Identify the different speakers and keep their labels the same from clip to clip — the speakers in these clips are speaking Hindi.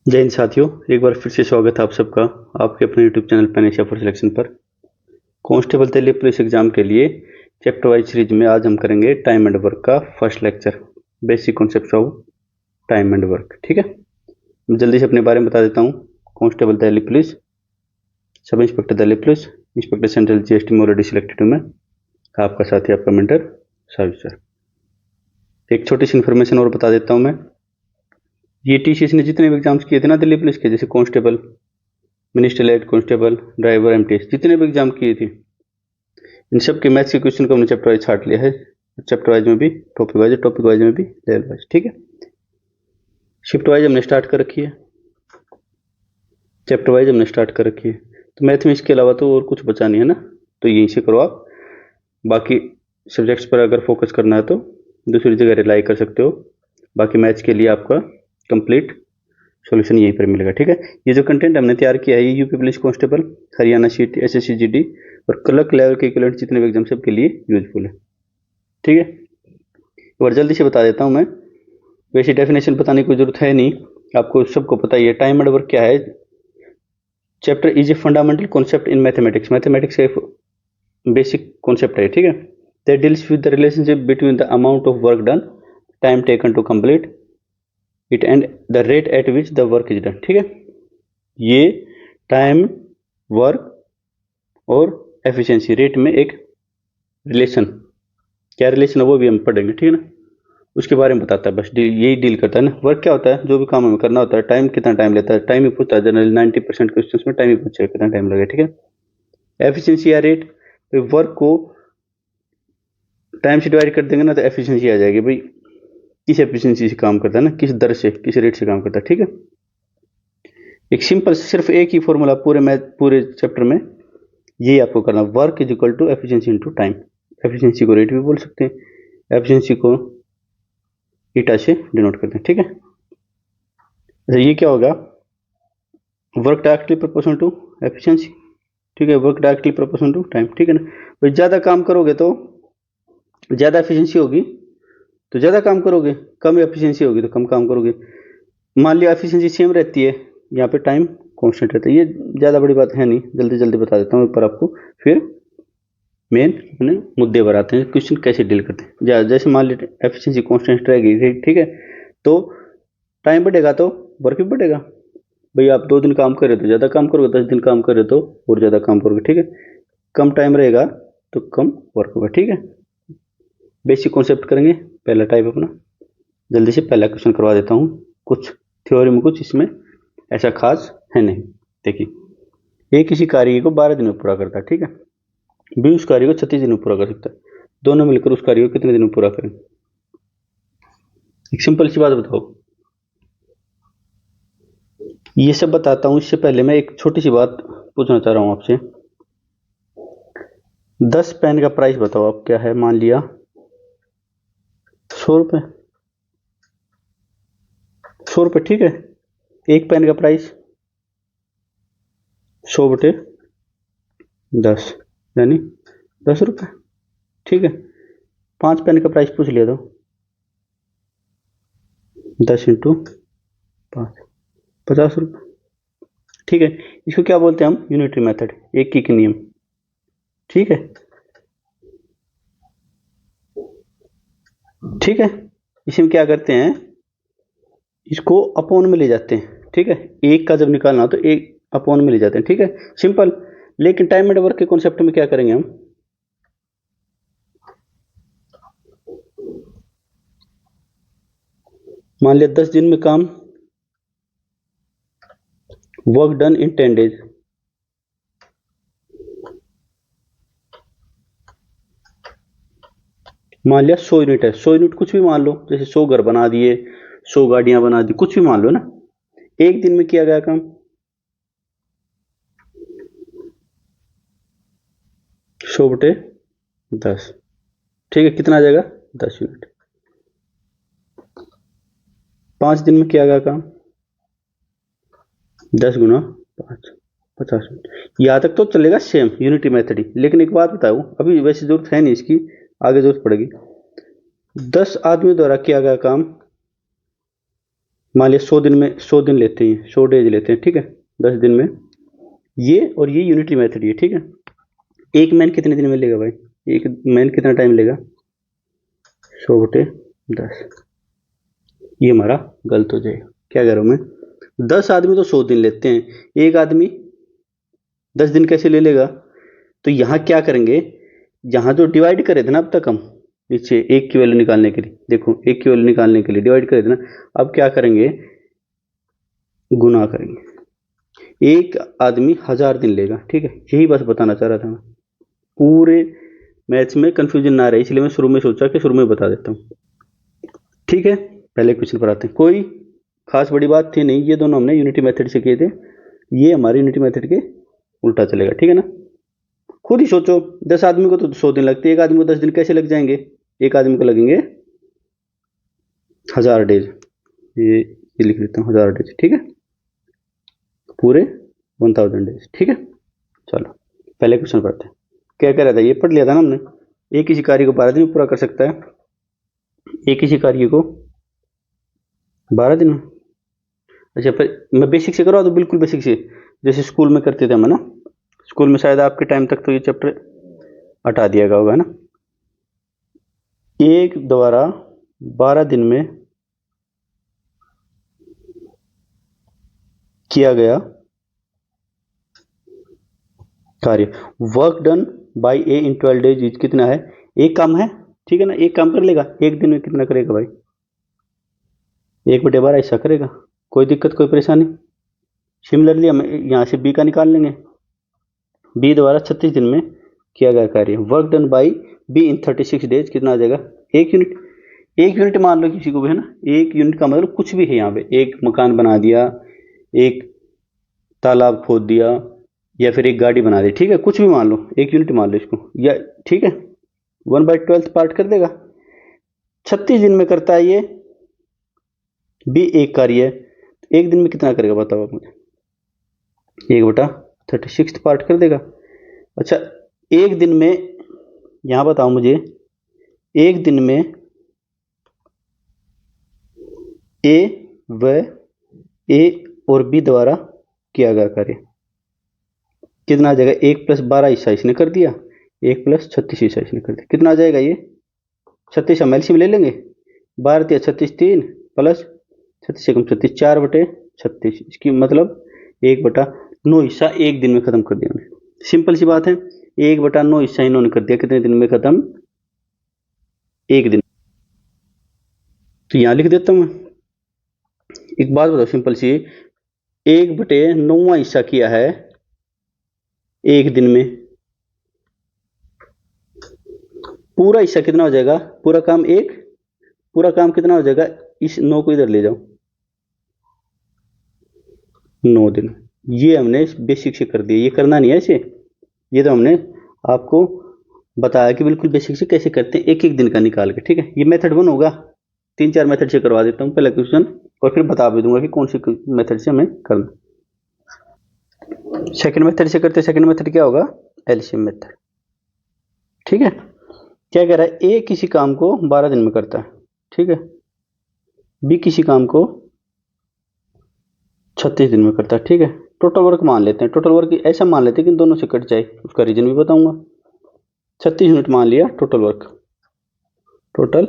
Speaker 1: जय हिंद साथियों, एक बार फिर से स्वागत है आप सबका आपके अपने YouTube channel Panacea for selection पर। कांस्टेबल दिल्ली पुलिस एग्जाम के लिए चैप्टर वाइज सीरीज में आज हम करेंगे टाइम एंड वर्क का first lecture, basic concept of time and work. ठीक है, मैं जल्दी से अपने बारे में बता देता हूँ। Constable Delhi police, sub inspector Delhi police, inspector central GST में ऑलरेडी सिलेक्टेड हूँ मैं, आपका साथी, आपका मेंटर सर्विसर। एक छोटी सी इन्फॉर्मेशन और बता देता हूँ मैं। ये टीसीएस ने जितने भी एग्जाम्स किए थे ना दिल्ली पुलिस के, जैसे constable, minister head constable, driver, MTS, जितने भी एग्जाम किए थे, इन सब के मैथ्स के क्वेश्चन को हमने चैप्टर वाइज छाट लिया है। चैप्टर वाइज में भी, टॉपिक वाइज में भी, लेवल वाइज। ठीक है, शिफ्ट वाइज हमने स्टार्ट कर रखी है, चैप्टर वाइज हमने स्टार्ट कर रखी है। तो मैथ में इसके अलावा तो और कुछ बचा नहीं है ना, तो यहीं से करो आप। बाकी सब्जेक्ट्स पर अगर फोकस करना है तो दूसरी जगह रिलाई कर सकते हो। बाकी मैथ्स के लिए आपका कंप्लीट सॉल्यूशन यहीं पर मिलेगा। ठीक है, ये जो कंटेंट हमने तैयार किया है ये UP police constable, Haryana seat, SSC GD और क्लर्क लेवल के इक्विवेलेंट जितने भी एग्जाम सबके लिए यूजफुल है। ठीक है, एक बार जल्दी से बता देता हूँ मैं। वैसे डेफिनेशन बताने की कोई जरूरत है नहीं, आपको सबको पता ही है। टाइम एंड वर्क क्या है? Chapter is a fundamental concept in mathematics. Mathematics का बेसिक कॉन्सेप्ट है। ठीक है, that deals with the relationship between the amount of work done, time taken to complete it and the rate at which the work is done. ठीक है, ये टाइम, वर्क और एफिशिएंसी रेट में एक रिलेशन, क्या रिलेशन है वो भी हम पढ़ेंगे। ठीक है ना, उसके बारे में बताता है, बस यही डील करता है ना। वर्क क्या होता है? जो भी काम हमें करना होता है, टाइम कितना टाइम लेता है, टाइम ही पूछता है जनरली। 90% क्वेश्चन में टाइम ही पूछेगा कितना टाइम लगे। ठीक है, एफिशिएंसी या रेट, वर्क को टाइम से डिवाइड कर देंगे ना तो एफिशिएंसी आ जाएगी। भाई किस एफिशिएंसी से काम करता है ना, किस दर से, किस रेट से काम करता है। ठीक है, एक सिंपल सिर्फ एक ही फॉर्मूला पूरे चैप्टर में यही आपको करना, work is equal to efficiency into time. Efficiency को रेट भी बोल सकते हैं, एफिशिएंसी को ईटा से डिनोट करते हैं। ठीक है, अच्छा ये क्या होगा? Work directly proportional to efficiency. ठीक है, work directly proportional to time. ठीक है ना, भाई ज़्यादा काम करोगे तो ज़्यादा एफिशिएंसी होगी, तो ज़्यादा काम करोगे, कम एफिशिएंसी होगी तो कम काम करोगे। मान लिया एफिशिएंसी सेम रहती है, यहाँ पे टाइम कांस्टेंट रहता है। ये ज़्यादा बड़ी बात है नहीं, जल्दी जल्दी बता देता हूँ एक बार आपको, फिर मेन अपने मुद्दे पर आते हैं, क्वेश्चन कैसे डील करते हैं। जैसे मान लीजिए एफिशिएंसी कांस्टेंट रहेगी, ठीक है, तो टाइम बढ़ेगा तो वर्क भी बढ़ेगा। भाई आप 2 दिन काम कर रहे हो तो ज़्यादा काम करोगे, 10 दिन काम कर रहे हो तो और ज़्यादा काम करोगे। ठीक है, कम टाइम रहेगा तो कम वर्क होगा। ठीक है, बेसिक कॉन्सेप्ट करेंगे। पहला टाइप अपना, जल्दी से पहला क्वेश्चन करवा देता हूँ। कुछ थ्योरी में कुछ इसमें ऐसा खास है नहीं। देखिए, एक किसी कार्य को 12 दिन में पूरा करता है, ठीक है, बी उस कार्य को 36 दिन में पूरा कर सकता है। दोनों मिलकर उस कार्य को कितने दिन में पूरा करें? एक सिंपल सी बात बताओ। ये सब बताता हूँ, इससे पहले मैं एक छोटी सी बात पूछना चाह रहा हूँ आपसे। 10 पेन का प्राइस बताओ आप, क्या है? मान लिया 100 रुपये, 100 रुपये। ठीक है, एक पेन का प्राइस 100/10 यानी 10 रुपये। ठीक है, 5 पेन का प्राइस पूछ लिया तो 10 इंटू 5, 50 रुपये। ठीक है, इसको क्या बोलते हैं हम? यूनिटरी मेथड, एक की नियम। ठीक है, ठीक है, इसमें क्या करते हैं, इसको अपॉन में ले जाते हैं। ठीक है, एक का जब निकालना हो तो एक अपॉन में ले जाते हैं। ठीक है, सिंपल। लेकिन टाइम एंड वर्क के कॉन्सेप्ट में क्या करेंगे हम? मान लिया 10 दिन में काम, वर्क डन इन 10 डेज। मान लिया 100 यूनिट है, 100 यूनिट कुछ भी मान लो, जैसे 100 घर बना दिए, 100 गाड़ियां बना दी, कुछ भी मान लो ना। एक दिन में किया गया काम 100/10। ठीक है, कितना आ जाएगा? 10 यूनिट। 5 दिन में किया गया काम 10 गुना 5, 50 यूनिट। यहाँ तक तो चलेगा सेम यूनिटी मेथड ही। लेकिन एक बात बताऊं, अभी वैसे जरूरत है नहीं इसकी, आगे जरूरत पड़ेगी। 10 आदमी द्वारा किया गया काम मान लिया 100 दिन में 100 दिन लेते हैं, 100 डेज लेते हैं, ठीक है, 10 दिन में। ये और ये यूनिटरी मेथड, ये ठीक है। एक मैन कितने दिन में लेगा भाई? एक मैन कितना टाइम लेगा? 100/10। ये हमारा गलत हो जाएगा। क्या कह रहा हूं मैं? 10 आदमी तो 100 दिन लेते हैं, एक आदमी 10 दिन कैसे ले लेगा? तो यहां क्या करेंगे, यहां जो डिवाइड करे थे ना अब तक हम, नीचे एक की वैल्यू निकालने के लिए, देखो एक की वैल्यू निकालने के लिए डिवाइड करे थे ना, अब क्या करेंगे, गुना करेंगे। एक आदमी 1000 दिन लेगा, ठीक है, यही बस बताना चाह रहा था मैं। पूरे मैथ्स में कंफ्यूजन ना रहे, इसलिए मैं शुरू में सोचा कि शुरू में बता देता हूँ। ठीक है, पहले क्वेश्चन पर आते हैं। कोई खास बड़ी बात थी नहीं, ये दोनों हमने यूनिटी मेथड से किए थे, ये हमारे यूनिटी मेथड के उल्टा चलेगा, ठीक है ना। खुद ही सोचो, 10 आदमी को तो 100 दिन लगते हैं, एक आदमी को 10 दिन कैसे लग जाएंगे? एक आदमी को लगेंगे 1000 डेज। ये लिख लेता हूँ 1000 डेज, ठीक है, पूरे 1000 डेज, ठीक है। चलो पहले क्वेश्चन पढ़ते हैं। क्या कह रहा था, ये पढ़ लिया था ना हमने। एक किसी कार्य को 12 दिन में पूरा कर सकता है, एक किसी कार्य को 12 दिन में। अच्छा, पर मैं बेसिक से करवा दूं, बिल्कुल बेसिक से, जैसे स्कूल में करते थे हम, है ना। स्कूल में शायद आपके टाइम तक तो ये चैप्टर हटा दिया गया होगा, है ना। एक द्वारा 12 दिन में किया गया कार्य, work done by A in 12 days is कितना है? एक काम है, ठीक है ना, एक काम कर लेगा, एक दिन में कितना करेगा भाई? 1/12 ऐसा करेगा। कोई दिक्कत, कोई परेशानी? सिमिलरली हम यहाँ से बी का निकाल लेंगे। बी द्वारा 36 दिन में किया गया कार्य, work done by be in 36 days कितना आ जाएगा? 1 यूनिट। 1 यूनिट मान लो किसी को भी, है ना। 1 यूनिट का मतलब कुछ भी है, यहाँ पे एक मकान बना दिया, एक तालाब खोद दिया, या फिर एक गाड़ी बना दी, ठीक है, कुछ भी मान लो, 1 यूनिट मान लो इसको, या ठीक है, 1/12 पार्ट कर देगा। 36 दिन में करता है ये, बी एक कार्य है, एक दिन में कितना करेगा बताओ आप मुझे? 1/36 पार्ट कर देगा। अच्छा, एक दिन में, यहां बताओ मुझे, एक दिन में ए व ए और बी द्वारा किया गया कार्य कितना आ जाएगा? 1+12 हिस्सा इसने कर दिया, 1+36 हिस्सा इसने कर दिया, कितना आ जाएगा ये? 36 हम एलसीएम ले लेंगे, 12×36 3 प्लस 36 4/36, इसकी मतलब 1/9 हिस्सा एक दिन में खत्म कर दिया हमने। सिंपल सी बात है, 1/9 हिस्सा इन्होंने कर दिया, कितने दिन में खत्म? एक दिन। तो यहां लिख देता हूं मैं। एक बात बताओ सिंपल सी, 1/9 हिस्सा किया है एक दिन में, पूरा हिस्सा कितना हो जाएगा? पूरा काम एक, पूरा काम कितना हो जाएगा? इस 9 को इधर ले जाओ, 9 दिन। ये हमने बेसिक से कर दिया, ये करना नहीं है इसे, ये तो हमने आपको बताया कि बिल्कुल बेसिक से कैसे करते हैं, एक एक दिन का निकाल के, ठीक है। ये मेथड 1 होगा, 3-4 मेथड से करवा देता हूँ पहला क्वेश्चन, और फिर बता भी दूंगा कि कौन से मेथड से हमें करना। सेकंड मेथड से करते, सेकंड मेथड क्या होगा? एलसीएम मेथड, ठीक है। क्या कह रहा है, ए किसी काम को 12 दिन में करता है, ठीक है, बी किसी काम को 36 दिन में करता है, ठीक है। टोटल वर्क मान लेते हैं, टोटल वर्क ऐसा मान लेते हैं कि दोनों से कट जाए, उसका रीजन भी बताऊंगा। 36 यूनिट मान लिया टोटल वर्क, टोटल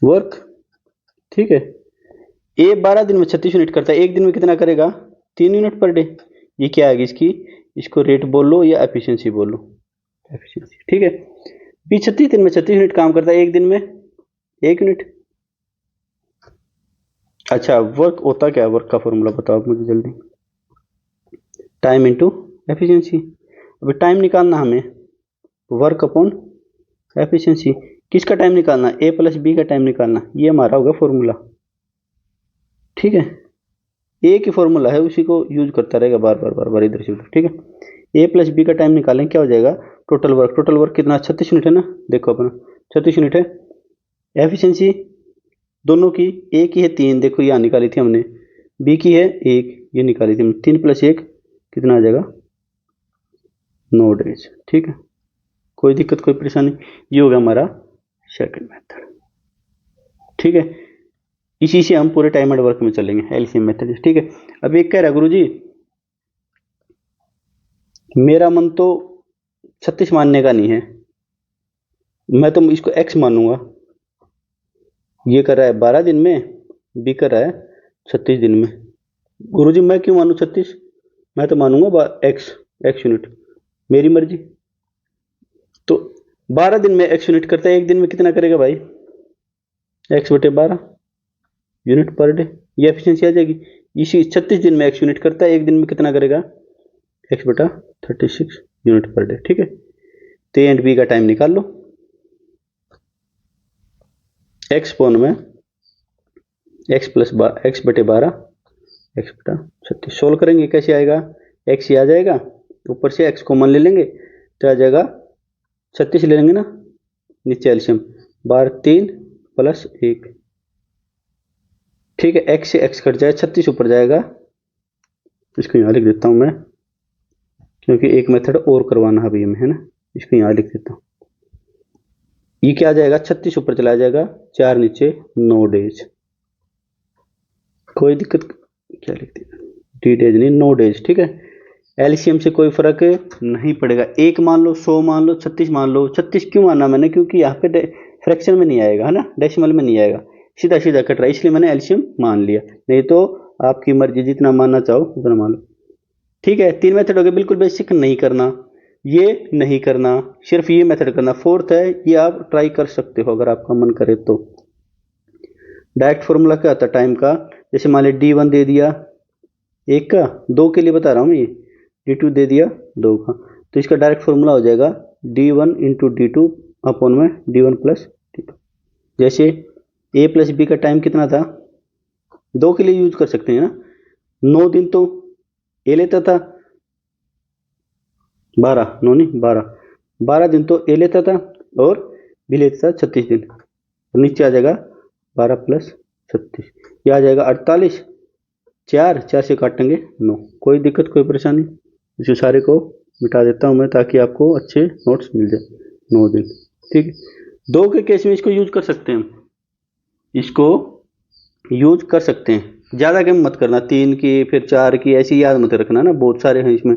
Speaker 1: वर्क, ठीक है। ए 12 दिन में 36 यूनिट करता है, एक दिन में कितना करेगा? 3 यूनिट पर डे। ये क्या आएगी इसकी, इसको रेट बोल लो या एफिशिएंसी बोल लो, एफिशिएंसी, ठीक है। बी 36 दिन में 36 यूनिट काम करता है, एक दिन में 1 यूनिट। अच्छा, वर्क होता क्या है? वर्क का फॉर्मूला बताओ मुझे जल्दी। Time into efficiency. अभी टाइम निकालना हमें, वर्क अपॉन एफिशिएंसी। किसका टाइम निकालना? ए प्लस बी का टाइम निकालना, ये हमारा होगा फॉर्मूला, ठीक है। ए की फॉर्मूला है, उसी को यूज करता रहेगा बार बार बार बार, इधर से उधर, ठीक है। ए प्लस बी का टाइम निकालें, क्या हो जाएगा? टोटल वर्क, टोटल वर्क कितना? 36 यूनिट है ना, देखो अपना 36 यूनिट है। एफिशिएंसी दोनों की, ए की है 3, देखो यहाँ निकाली थी हमने, बी की है 1, ये निकाली थी हमने, 3 + 1 कितना आ जाएगा? 9 डेज, ठीक है। कोई दिक्कत, कोई परेशानी? ये होगा हमारा सेकंड मेथड, ठीक है। इसी से हम पूरे टाइम एंड वर्क में चलेंगे, एलसीएम मेथड। ठीक है, अब एक कह रहा गुरुजी मेरा मन तो 36 मानने का नहीं है, मैं तो इसको एक्स मानूंगा। ये कर रहा है 12 दिन में, बी कर रहा है 36 दिन में। गुरुजी मैं क्यों मानूं 36? मैं तो मानूंगा एक्स, एक्स यूनिट, मेरी मर्जी। तो 12 दिन में एक्स यूनिट करता है, एक दिन में कितना करेगा भाई? एक्स बटे 12 यूनिट पर डे, ये एफिशिएंसी आ जाएगी। इसी 36 दिन में एक्स यूनिट करता है, एक दिन में कितना करेगा? एक्स बटा 36 यूनिट पर डे। ठीक है, तो ए एंड बी का टाइम निकाल लो। एक्स पॉन में एक्स प्लस एक्स बटे 12 एक्स बटा 36 सोल्व करेंगे, कैसे आएगा? एक्स ही आ जाएगा, ऊपर से एक्स कॉमन ले लेंगे तो आ जाएगा 36 ले लेंगे ना, नीचे एलसीएम 12 3 प्लस 1। ठीक है, एक्स से एक्स कट जाए, 36 ऊपर जाएगा। इसको यहाँ लिख देता हूँ मैं, क्योंकि एक मेथड और करवाना है अभी हमें, है ना। इसको यहाँ लिख देता हूँ। ये क्या आ जाएगा? 36 ऊपर चला जाएगा, 4 नीचे 9 डेज। कोई दिक्कत? क्या लिख दिया? डी डेज नहीं, 9 डेज। ठीक है, एलसीएम से कोई फर्क नहीं पड़ेगा। एक मान लो, 100 मान लो, 36 मान लो। 36 क्यों माना मैंने? क्योंकि यहाँ पे फ्रैक्शन में नहीं आएगा, है ना, डेसिमल में नहीं आएगा, सीधा सीधा कट रहा है, इसलिए मैंने एलसीएम मान लिया। नहीं तो आपकी मर्जी, जितना मानना चाहो उतना मान लो। ठीक है, 3 मेथड हो गए। बिल्कुल बेसिक, नहीं करना, ये नहीं करना, सिर्फ ये मेथड करना। फोर्थ है, ये आप ट्राई कर सकते हो अगर आपका मन करे तो। डायरेक्ट फॉर्मूला क्या आता है टाइम का? जैसे मान ली D1 दे दिया एक का, 2 के लिए बता रहा हूँ, ये D2 दे दिया 2 का, तो इसका डायरेक्ट फॉर्मूला हो जाएगा D1 इंटू D2 अपॉन में D1 प्लस D2। जैसे A प्लस बी का टाइम कितना था? 2 के लिए यूज कर सकते हैं ना। 9 दिन तो ए लेता था, 12 9 नहीं 12 दिन तो ए लेता था, और बी लेता था 36 दिन। और नीचे आ जाएगा 12 प्लस 36, ये आ जाएगा 48। 4 से काटेंगे 9। कोई दिक्कत, कोई परेशानी? इस सारे को मिटा देता हूँ मैं, ताकि आपको अच्छे नोट्स मिल जाए। 9 दिन। ठीक है, 2 के केस में इसको यूज कर सकते हैं, इसको यूज कर सकते हैं। ज़्यादा गेम मत करना, 3 की फिर 4 की ऐसी याद मत रखना ना, बहुत सारे हैं इसमें।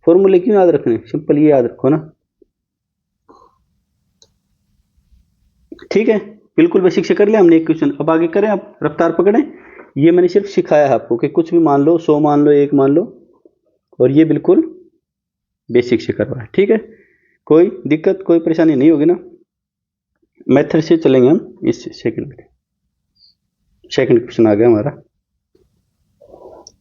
Speaker 1: फॉर्मूले क्यों याद रखने, सिंपल ये याद रखो ना। ठीक है, बिल्कुल बेसिक से कर लिया हमने एक क्वेश्चन। अब आगे करें, आप रफ्तार पकड़ें। ये मैंने सिर्फ सिखाया है आपको कि कुछ भी मान लो, 100 मान लो, 1 मान लो, और ये बिल्कुल बेसिक से करवाए। ठीक है, कोई दिक्कत, कोई परेशानी नहीं होगी ना। मेथड से चलेंगे हम। इस सेकंड क्वेश्चन आ गया हमारा।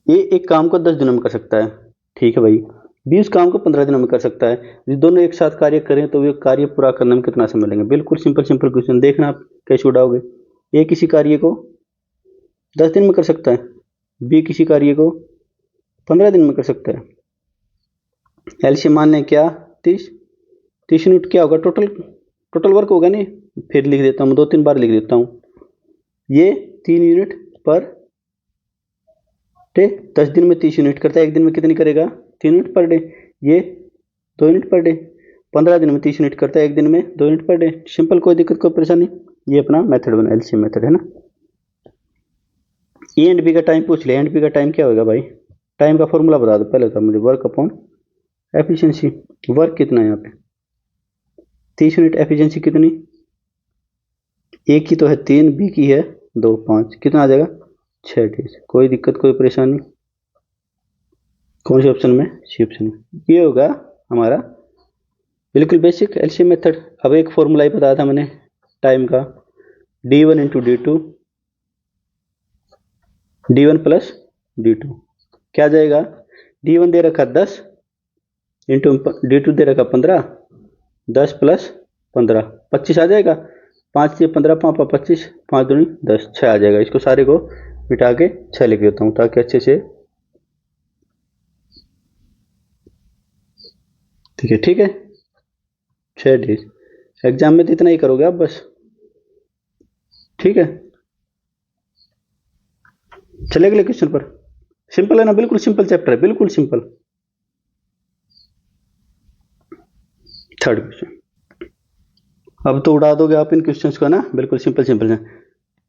Speaker 1: ये एक काम को 10 दिनों में कर सकता है, ठीक है भाई। 20 काम को 15 दिनों में कर सकता है। यदि दोनों एक साथ कार्य करें तो वे कार्य पूरा करने में कितना समय लगेगा? बिल्कुल सिंपल क्वेश्चन, देखना आप कैसे उड़ाओगे। ए किसी कार्य को 10 दिन में कर सकता है, बी किसी कार्य को 15 दिन में कर सकता है। एलसीएम मान लें क्या? 30 यूनिट क्या होगा? टोटल वर्क होगा नहीं। फिर लिख देता हूँ, 2-3 बार लिख देता हूँ। ये 3 यूनिट पर डे, 10 दिन में 30 यूनिट करता है, एक दिन में कितनी करेगा? 3 यूनिट पर डे। ये 2 यूनिट पर डे, 15 दिन में 30 यूनिट करता है, एक दिन में 2 यूनिट पर डे। सिंपल, कोई दिक्कत, कोई परेशानी? ये अपना मेथड बना, एलसीएम मेथड, है ना। ए एंड बी का टाइम पूछ लिया। एंड बी का टाइम क्या होगा भाई? टाइम का फॉर्मूला बता दो पहले तो मुझे। Work upon efficiency. वर्क कितना है यहाँ पे? 30 यूनिट। एफिशिएंसी कितनी? ए की तो है 3, बी की है 2, 5, कितना आ जाएगा? 6 डेज। कोई दिक्कत, कोई परेशानी? कौन से ऑप्शन में? सी ऑप्शन में। ये होगा हमारा बिल्कुल बेसिक एलसीएम मेथड। अब एक फॉर्मूला ही बताया था मैंने टाइम का, D1 into D2, D1 plus D2 क्या जाएगा? D1 दे रखा 10 इंटू D2 दे रखा 15, 10 प्लस 15 25 आ जाएगा। 5 से 15, 5 25, 5 दूनी 10, 6 आ जाएगा। इसको सारे को मिटा के 6 लिख देता हूँ ताकि अच्छे से ठीक है। 6 डेज। एग्जाम में तो इतना ही करोगे आप बस, ठीक है। चले अगले क्वेश्चन पर। सिंपल है ना, बिल्कुल सिंपल चैप्टर है, बिल्कुल सिंपल। Third question. अब तो उड़ा दोगे आप इन क्वेश्चंस को ना, बिल्कुल सिंपल है।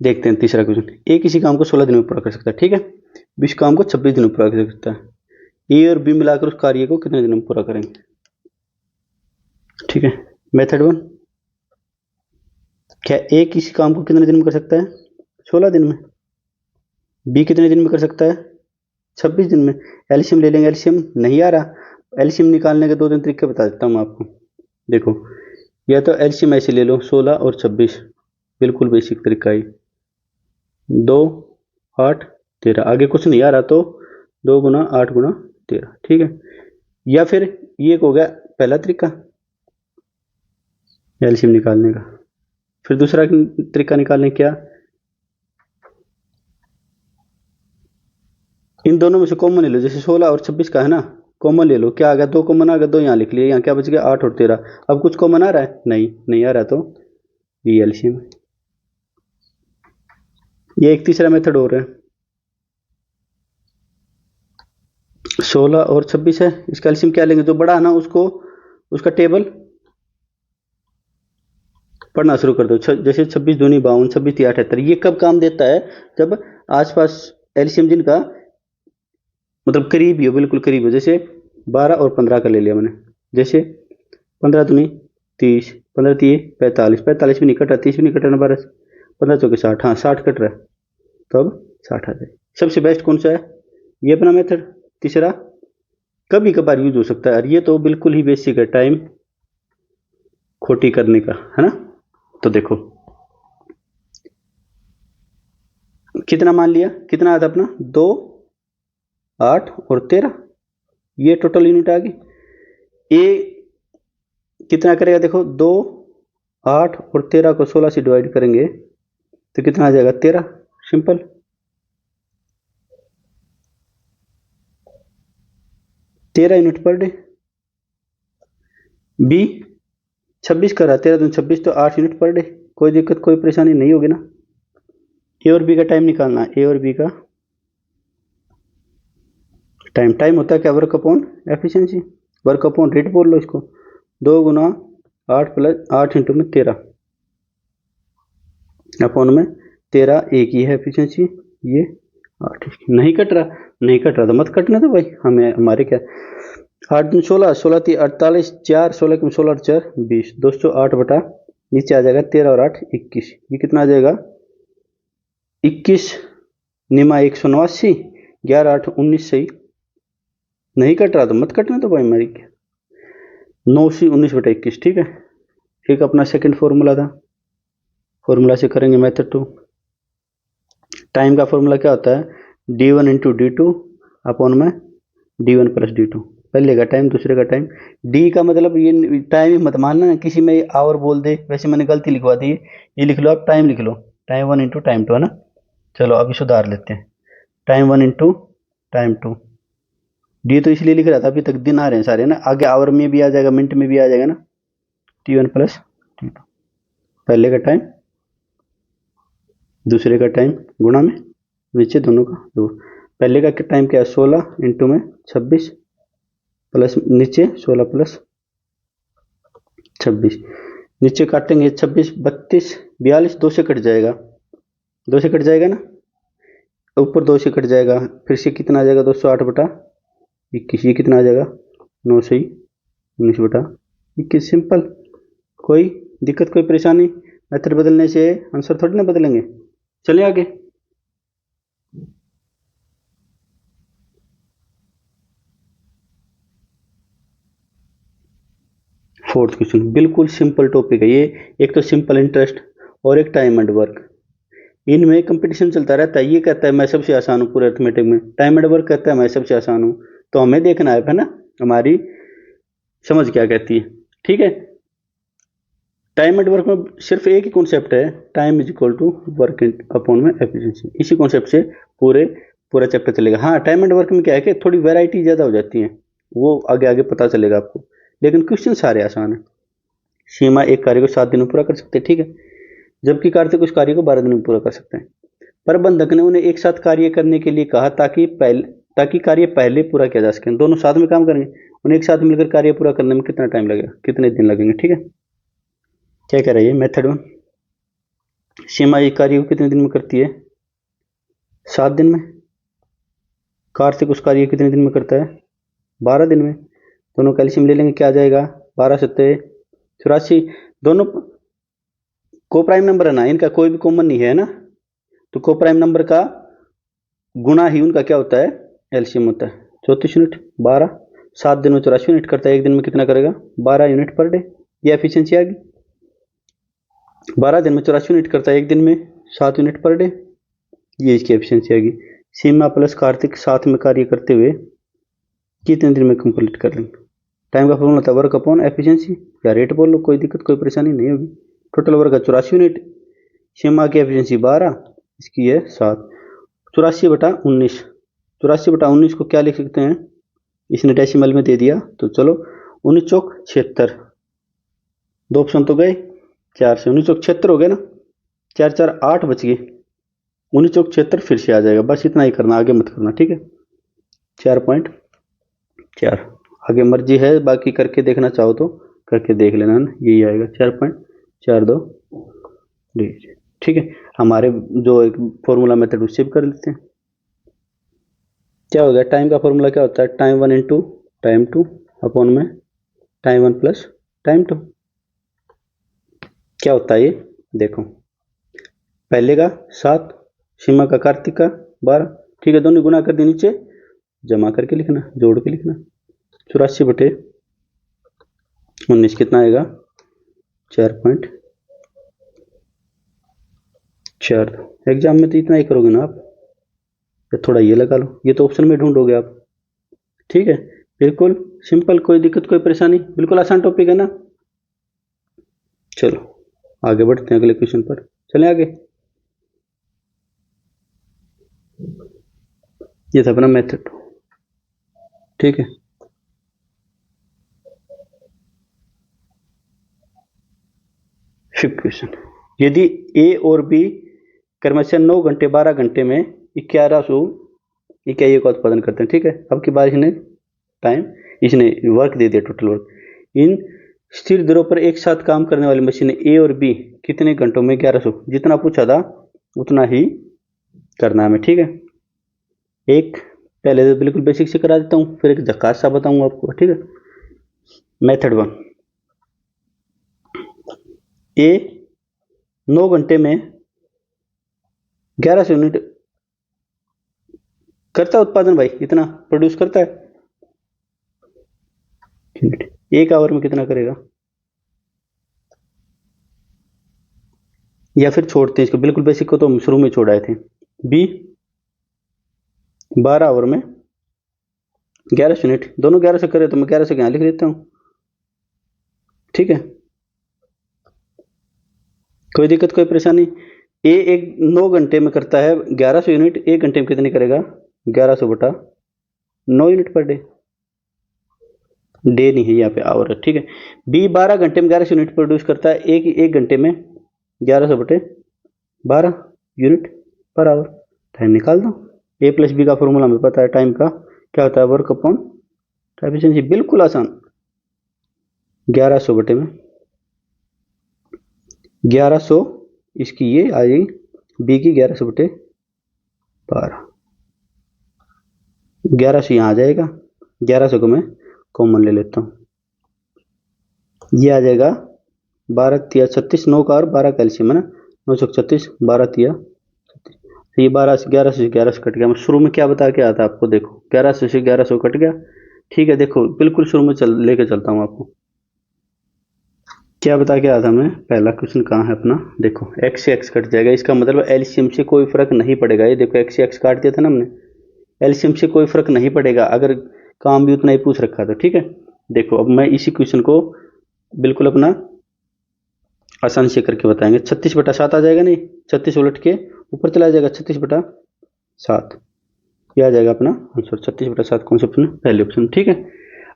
Speaker 1: देखते हैं तीसरा क्वेश्चन। ए किसी काम को 16 दिन में पूरा कर सकता है, ठीक है। बी इस काम को 26 दिन में पूरा कर सकता है। ए और बी मिलाकर उस कार्य को कितने दिन में पूरा करेंगे, ठीक है। मेथड 1, क्या ए किसी काम को कितने दिन में कर सकता है, 16 दिन में। बी कितने दिन में कर सकता है, 26 दिन में। एलसीएम ले लेंगे, एलसीएम नहीं आ रहा, एलसीएम निकालने के 2-3 तरीके बता देता हूँ आपको। देखो, या तो एलसीएम ऐसे ले लो 16 और 26, बिल्कुल बेसिक तरीका है। 2 8 13, आगे कुछ नहीं आ रहा तो 2 गुना 8 गुना 13, ठीक है। या फिर ये हो गया पहला तरीका एलसीएम निकालने का। फिर दूसरा तरीका निकालने क्या, इन दोनों में से कॉमन ले लो। जैसे 16 और 26 का है ना, कॉमन ले लो। क्या आ गया, 2 कॉमन आ गया, 2 यहाँ लिख लिए। यहाँ क्या बच गया, 8 और 13। अब कुछ कॉमन आ रहा है, नहीं आ रहा, तो ये एलसीएम है। ये एक तीसरा मेथड और है, 16 और 26 है, इसका एलसीएम क्या लेंगे, जो बड़ा है ना उसको, उसका टेबल पढ़ना शुरू कर दो। जैसे 26 दूनी 52, 26 3 78। ये कब काम देता है, जब आसपास एलसीएम जिनका मतलब करीब ही हो, बिल्कुल करीब हो। जैसे 12 और 15 का ले लिया मैंने। जैसे 15 दूनी 30, 15 3 45, 45 भी नहीं कट रहा, 30 भी नहीं कट रहा, 12 15 चौके 60, हाँ 60 कट रहा है, तो अब 60 आ जाए। सबसे बेस्ट कौन सा है, ये अपना मेथड। तीसरा कभी कभार यूज हो सकता है, और ये तो बिल्कुल ही बेसिक है, टाइम खोटी करने का, है ना। तो देखो कितना मान लिया, कितना आया था अपना, 2 8 और 13, ये टोटल यूनिट आ गई। ए कितना करेगा, देखो 2 8 और 13 को 16 से डिवाइड करेंगे तो कितना आ जाएगा, 13। Simple, 13 unit per day. B 26 कर रहा, 13 दूनी 26, तो 8 यूनिट पर डे। कोई दिक्कत कोई परेशानी नहीं होगी ना। ए और बी का टाइम निकालना है, ए और बी का टाइम होता है क्या, work upon efficiency, work upon rate बोल लो इसको। 2 गुना 8 प्लस 8 इंटू में 13 अपॉन में 13, एक ही है एफिशिएंसी, ये 8। नहीं कट रहा तो मत कटने दो भाई, हमें हमारे क्या। 8 दूनी 16, 16 3 48, 4 16 के 16 4 20, 208 बटा नीचे आ जाएगा 13 और 8 21। ये कितना आ जाएगा, 21 निमा 189, 11 8 19 सही। नहीं कट रहा तो मत कटने तो भाई, मेरी क्या 9 से 19 बटा 21, ठीक है। एक अपना सेकंड फॉर्मूला था, फॉर्मूला से करेंगे मेथड 2। टाइम का फॉर्मूला क्या होता है, d1 into D two upon में d1 प्लस डी टू। पहले का टाइम दूसरे का टाइम। डी का मतलब ये टाइम ही मत मानना, किसी में आवर बोल दे, वैसे मैंने गलती लिखवा दी, ये लिख लो आप, टाइम लिख लो, टाइम 1 इंटू टाइम 2, है ना। चलो अभी सुधार लेते हैं, टाइम 1 इंटू टाइम 2। डी तो इसलिए लिख रहा था, अभी तक दिन आ रहे हैं सारे ना, आगे आवर में भी आ जाएगा, मिनट में भी आ जाएगा ना। t1 प्लस t2, पहले का टाइम दूसरे का टाइम गुणा में नीचे दोनों का 2। पहले का टाइम क्या है, 16 इंटू में 26 प्लस नीचे 16 प्लस 26, नीचे काटेंगे 26 32 42, 2 से कट जाएगा, 2 से कट जाएगा ना, ऊपर 2 से कट जाएगा, फिर से कितना आ जाएगा, 208 बटा 21। ये कितना आ जाएगा, 9 से 19 बटा 21। सिंपल, कोई दिक्कत कोई परेशानी, मेथड बदलने से आंसर थोड़ी ना बदलेंगे। चलिए आगे। फोर्थ क्वेश्चन बिल्कुल सिंपल टॉपिक है ये, एक तो सिंपल इंटरेस्ट और एक टाइम एंड वर्क, इनमें कंपटीशन चलता रहता है। ये कहता है मैं सबसे आसान हूँ पूरे अर्थमेटिक में, टाइम एंड वर्क कहता है मैं सबसे आसान हूँ। तो हमें देखना है ना हमारी समझ क्या कहती है, ठीक है। टाइम एंड वर्क में सिर्फ एक ही कॉन्सेप्ट है, time is equal to work upon में एफिशिएंसी। इसी कॉन्सेप्ट से पूरा चैप्टर चलेगा। हाँ, टाइम एंड वर्क में क्या है कि थोड़ी वैरायटी ज़्यादा हो जाती है, वो आगे आगे पता चलेगा आपको, लेकिन क्वेश्चन सारे आसान है। सीमा एक कार्य को 7 दिन में पूरा कर सकते हैं, ठीक है, जबकि कार्तिक उस कार्य को 12 दिन में पूरा कर सकते हैं। प्रबंधक ने उन्हें एक साथ कार्य करने के लिए कहा ताकि कार्य पहले पूरा किया जा सके। दोनों साथ में काम करेंगे, उन्हें एक साथ मिलकर कार्य पूरा करने में कितना टाइम लगेगा, कितने दिन लगेंगे, ठीक है। क्या कह रही है मेथड 1, सीमा ये कार्य को कितने दिन में करती है? 7 दिन में। कार्तिक उस कार्य को कितने दिन में करता है? 12 दिन में। दोनों कैल्शियम ले लेंगे, क्या आ जाएगा? 12×7 = 84। दोनों को प्राइम नंबर है ना, इनका कोई भी कॉमन नहीं है ना, तो को प्राइम नंबर का गुना ही उनका क्या होता है? एलसीएम होता है। 34 यूनिट 12, 7 दिन में 84 यूनिट करता है, एक दिन में कितना करेगा? 12 यूनिट पर डे। ये एफिशिएंसी आ गई। 12 दिन में 84 यूनिट करता है, एक दिन में 7 यूनिट पर डे। ये इसकी एफिशिएंसी आ गई। सीमा प्लस कार्तिक साथ में कार्य करते हुए कितने दिन में कंप्लीट कर लेंगे? टाइम का फॉर्मूला था वर्क अपॉन एफिशिएंसी, या रेट बोल लो, कोई दिक्कत कोई परेशानी नहीं होगी। टोटल वर्क है 84 यूनिट, सीमा की एफिशिएंसी 12, इसकी है 7। 84/19, 84/19 को क्या लिख सकते हैं? इसने डेसिमल में दे दिया तो चलो 19 चौक 76, 2 ऑप्शन तो गए, 4 से 19 चौक 76 हो गए ना, 4 4 8 बच गए, 19 चौक 76 फिर से आ जाएगा। बस इतना ही करना, आगे मत करना, ठीक है। 4.4 आगे मर्जी है, बाकी करके देखना चाहो तो करके देख लेना ना, यही आएगा 4.42 डिग्री, ठीक है। हमारे जो एक फॉर्मूला मेथड उससे भी कर लेते हैं। क्या हो गया? टाइम का फॉर्मूला क्या होता है? टाइम 1 इंटू टाइम 2 अपॉन में टाइम 1 प्लस टाइम 2। क्या होता है ये देखो, पहले का 7, सीमा का कार्तिक का 12, ठीक है। दोनों गुना कर दिए, नीचे जमा करके लिखना, जोड़ के लिखना। 84/19 कितना आएगा? 4.4। एग्जाम में तो इतना ही करोगे ना आप, या थोड़ा ये लगा लो, ये तो ऑप्शन में ढूंढोगे आप, ठीक है। बिल्कुल सिंपल, कोई दिक्कत कोई परेशानी, बिल्कुल आसान टॉपिक है ना। चलो आगे बढ़ते हैं अगले क्वेश्चन पर, चलें आगे। ये था अपना मेथड, ठीक है। फिफ्थ क्वेश्चन, यदि ए और बी क्रमशः 9 घंटे 12 घंटे में 1100 इकाइयों का उत्पादन करते हैं, ठीक है। अब की बार इसने टाइम, इसने वर्क दे दिया, टोटल वर्क। इन स्थिर दरों पर एक साथ काम करने वाली मशीन ए और बी कितने घंटों में 1100, जितना पूछा था उतना ही करना है, ठीक है। एक पहले तो बिल्कुल बेसिक से करा देता हूँ, फिर एक झकास सा बताऊंगा आपको, ठीक है। मेथड 1, ए 9 घंटे में 1100 यूनिट करता है उत्पादन, भाई इतना प्रोड्यूस करता है। एक आवर में कितना करेगा? या फिर छोड़ते हैं इसको, बिल्कुल बेसिक को तो हम शुरू में छोड़ाए थे। बी 12 आवर में 1100 यूनिट, दोनों 1100 करे तो मैं 1100 यहां लिख देता हूं, ठीक है। कोई दिक्कत कोई परेशानी? ए एक 9 घंटे में करता है 1100 यूनिट, 1 घंटे में कितनी करेगा? 1100/9 यूनिट पर डे। डे नहीं है यहाँ पे, आवर है, ठीक है। बी 12 घंटे में 1100 यूनिट प्रोड्यूस करता है, एक घंटे में 1100/12 यूनिट पर आवर। टाइम निकाल दो। ए प्लस बी का फॉर्मूला हमें पता है, टाइम का क्या होता है? वर्क अपॉन एफिशिएंसी, बिल्कुल आसान। 1100 बटे में 1100, इसकी ये आ गई बी की 1100/12, 1100 यहाँ आ जाएगा, 1100 को मैं कॉमन ले लेता हूँ, ये आ जाएगा 12 तिया 36, 9 का और 12 कैल्शियम है ना, 936, 12 तिया 36, तो ये 12 से 1100 से 1100 कट गया। मैं शुरू में क्या बता के आया था आपको, देखो 1100 से 1100 कट गया, ठीक है। देखो बिल्कुल शुरू में लेके चलता हूँ आपको, क्या बता के आया था मैं? पहला क्वेश्चन कहाँ है अपना, देखो एक्स से एक्स कट जाएगा, इसका मतलब एलसीएम से कोई फर्क नहीं पड़ेगा। ये देखो एक्स से एक्स काट दिया था ना हमने, एलसीएम से कोई फर्क नहीं पड़ेगा अगर काम भी उतना ही पूछ रखा था, ठीक है। देखो अब मैं इसी क्वेश्चन को बिल्कुल अपना आसानी से करके बताएंगे। 36/7 आ जाएगा, नहीं 36 उलट के ऊपर चला जाएगा, 36/7, ये आ जाएगा अपना आंसर। 36/7 कौन सा ऑप्शन? पहले ऑप्शन, ठीक है।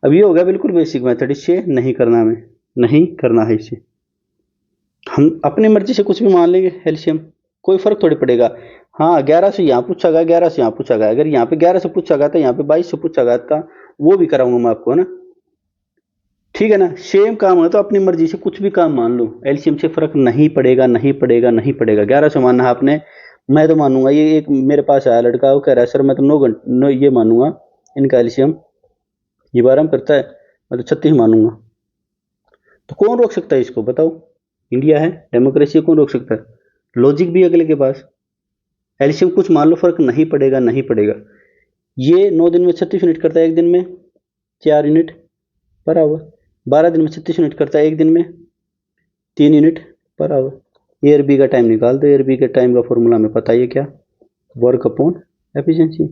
Speaker 1: अब ये हो गया बिल्कुल बेसिक मेथड, इससे नहीं करना, हमें नहीं करना है इससे। हम अपनी मर्जी से कुछ भी मान लेंगे एलसीएम, कोई फर्क थोड़ी पड़ेगा। हाँ 1100 यहाँ पूछा गया, 1100 यहाँ पूछा गया, अगर यहाँ पे 1100 पूछा गया था, यहाँ पे 2200 पूछा गया था, वो भी कराऊंगा मैं आपको, है ना, ठीक है ना। सेम काम है तो अपनी मर्जी से कुछ भी काम मान लो, एलसीएम से फर्क नहीं पड़ेगा, नहीं पड़ेगा, नहीं पड़ेगा। 1100 मानना है आपने, मैं तो मानूंगा। ये एक मेरे पास आया लड़का, वो कह रहा है सर मैं तो 9 घंटे ये मानूंगा इनका एलसीएम, ये 12 में करता है, मैं तो 36 मानूंगा। तो कौन रोक सकता है इसको बताओ? इंडिया है, डेमोक्रेसी, कौन रोक सकता है? लॉजिक भी अगले के पास। एलसीएम कुछ मान लो, फर्क नहीं पड़ेगा, नहीं पड़ेगा। ये 9 दिन में 36 यूनिट करता है, एक दिन में 4 यूनिट पर आवर। 12 दिन में 36 यूनिट करता है, एक दिन में 3 यूनिट पर आवर। ए और बी का टाइम निकाल दो। ए और बी के टाइम का फॉर्मूला हमें पता ही है क्या, वर्क अपॉन एफिशिएंसी।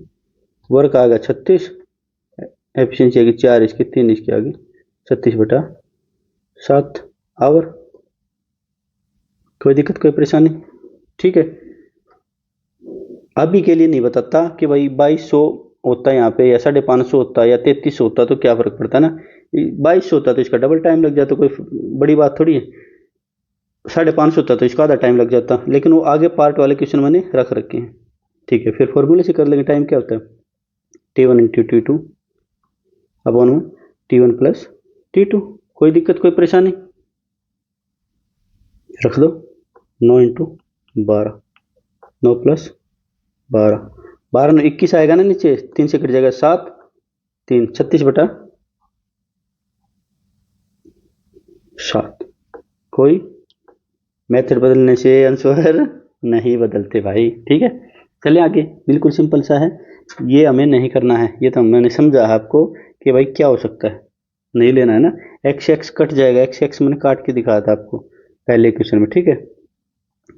Speaker 1: वर्क आएगा 36, एफिशिएंसी आएगी 4 इसकी, 3 इसकी आगे, 36/7 आवर। कोई दिक्कत, कोई परेशानी? ठीक है। अभी के लिए नहीं बताता कि भाई 2200 होता है यहाँ पे, या 550 होता है, या 3300 होता है, तो क्या फर्क पड़ता है ना। 2200 होता है तो इसका डबल टाइम लग जाता, कोई बड़ी बात थोड़ी है। 550 होता तो इसका आधा टाइम लग जाता, लेकिन वो आगे पार्ट वाले क्वेश्चन मैंने रख रखे हैं। ठीक है, फिर फॉर्मूले से कर लेंगे। टाइम क्या होता है, T1 into T2 upon T1 plus T2। कोई दिक्कत, कोई परेशानी? रख दो। 9 इंटू 12, 9 प्लस 12, 12 9 21 आएगा ना, नीचे 3 से कट जाएगा, 7 3 36/7। कोई मेथड बदलने से आंसर नहीं बदलते भाई। ठीक है, चलिए आगे। बिल्कुल सिंपल सा है, ये हमें नहीं करना है। ये तो मैंने समझा है आपको कि भाई क्या हो सकता है, नहीं लेना है ना। एक्स एक्स कट जाएगा, एक्स एक्स मैंने काट के दिखाया था आपको पहले क्वेश्चन में। ठीक है,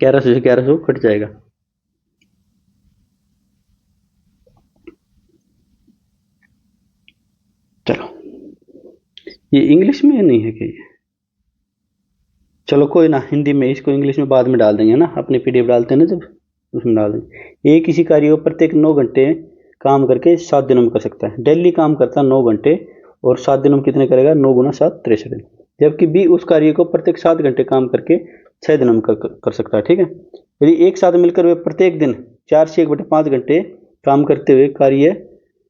Speaker 1: 1100 से 1100 कट जाएगा। चलो, ये इंग्लिश में नहीं है क्या? चलो कोई ना, हिंदी में, इसको इंग्लिश में बाद में डाल देंगे ना, अपने पीडीएफ डालते हैं ना जब, उसमें डाल देंगे। एक किसी कार्य को प्रत्येक 9 घंटे काम करके 7 दिनों में कर सकता है। डेली काम करता है 9 घंटे, और 7 दिनों में कितने करेगा? 9 गुना 7 63 दिन। जबकि बी उस कार्य को प्रत्येक 7 घंटे काम करके 6 दिनों में कर सकता है। ठीक है, यदि एक साथ मिलकर वे प्रत्येक दिन 4 से 1/5 घंटे काम करते हुए कार्य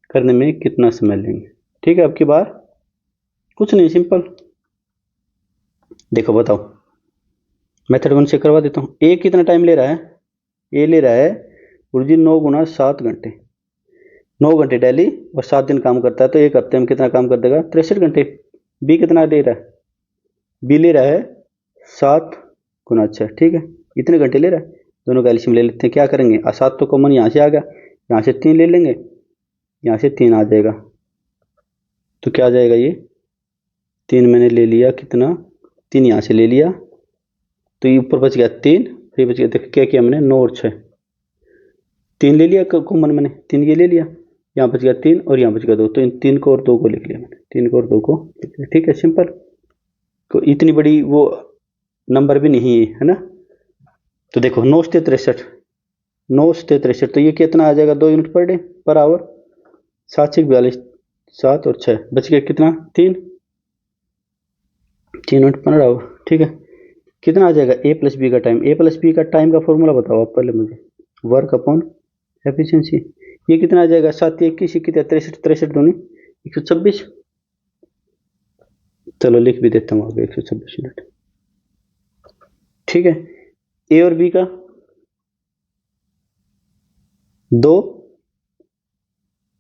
Speaker 1: करने में कितना समय लेंगे? ठीक है, अब की बार कुछ नहीं, सिंपल। देखो बताओ, मेथड 1 से करवा देता हूँ। ए कितना टाइम ले रहा है? ए ले रहा है गुरुजी 9 गुना 7 घंटे। 9 घंटे डेली और 7 दिन काम करता है, तो एक हफ्ते में कितना काम कर देगा? 63 घंटे। बी कितना ले रहा है? बी ले रहा है 7 गुना 6। ठीक है, इतने घंटे ले रहा है। दोनों का एलसीएम ले लेते हैं। क्या करेंगे, 7 तो कॉमन यहाँ से आ गया, यहाँ से 3 ले लेंगे, यहाँ से 3 आ जाएगा, तो क्या आ जाएगा? ये 3 मैंने ले लिया, कितना? 3 यहाँ से ले लिया, तो ये ऊपर बच गया 3, फिर बच गया, देखो क्या किया मैंने, 9 और 6, 3 ले लिया कॉमन मैंने, 3 ये ले लिया, यहाँ बच गया 3 और यहाँ बच गया 2, तो इन 3 को और 2 को लिख लिया मैंने, 3 को और 2 को लिख लिया। ठीक है, सिंपल। तो इतनी बड़ी वो नंबर भी नहीं है ना। तो देखो 9 से 63, 9 से 63, तो ये कितना आ जाएगा? 2 unit per day per hour. 7 से 42, 7 और 6 बच गया कितना? 3 यूनिट पर आवर। ठीक है, कितना आ जाएगा? ए प्लस बी का टाइम। ए प्लस बी का टाइम का फॉर्मूला बताओ आप पहले मुझे, वर्क अपॉन एफिशिएंसी। ये कितना आ जाएगा? 7 21 कितना? 63, 63 दूनी 126। चलो लिख भी देता हूँ आगे, 126 यूनिट। ठीक है, ए और बी का 2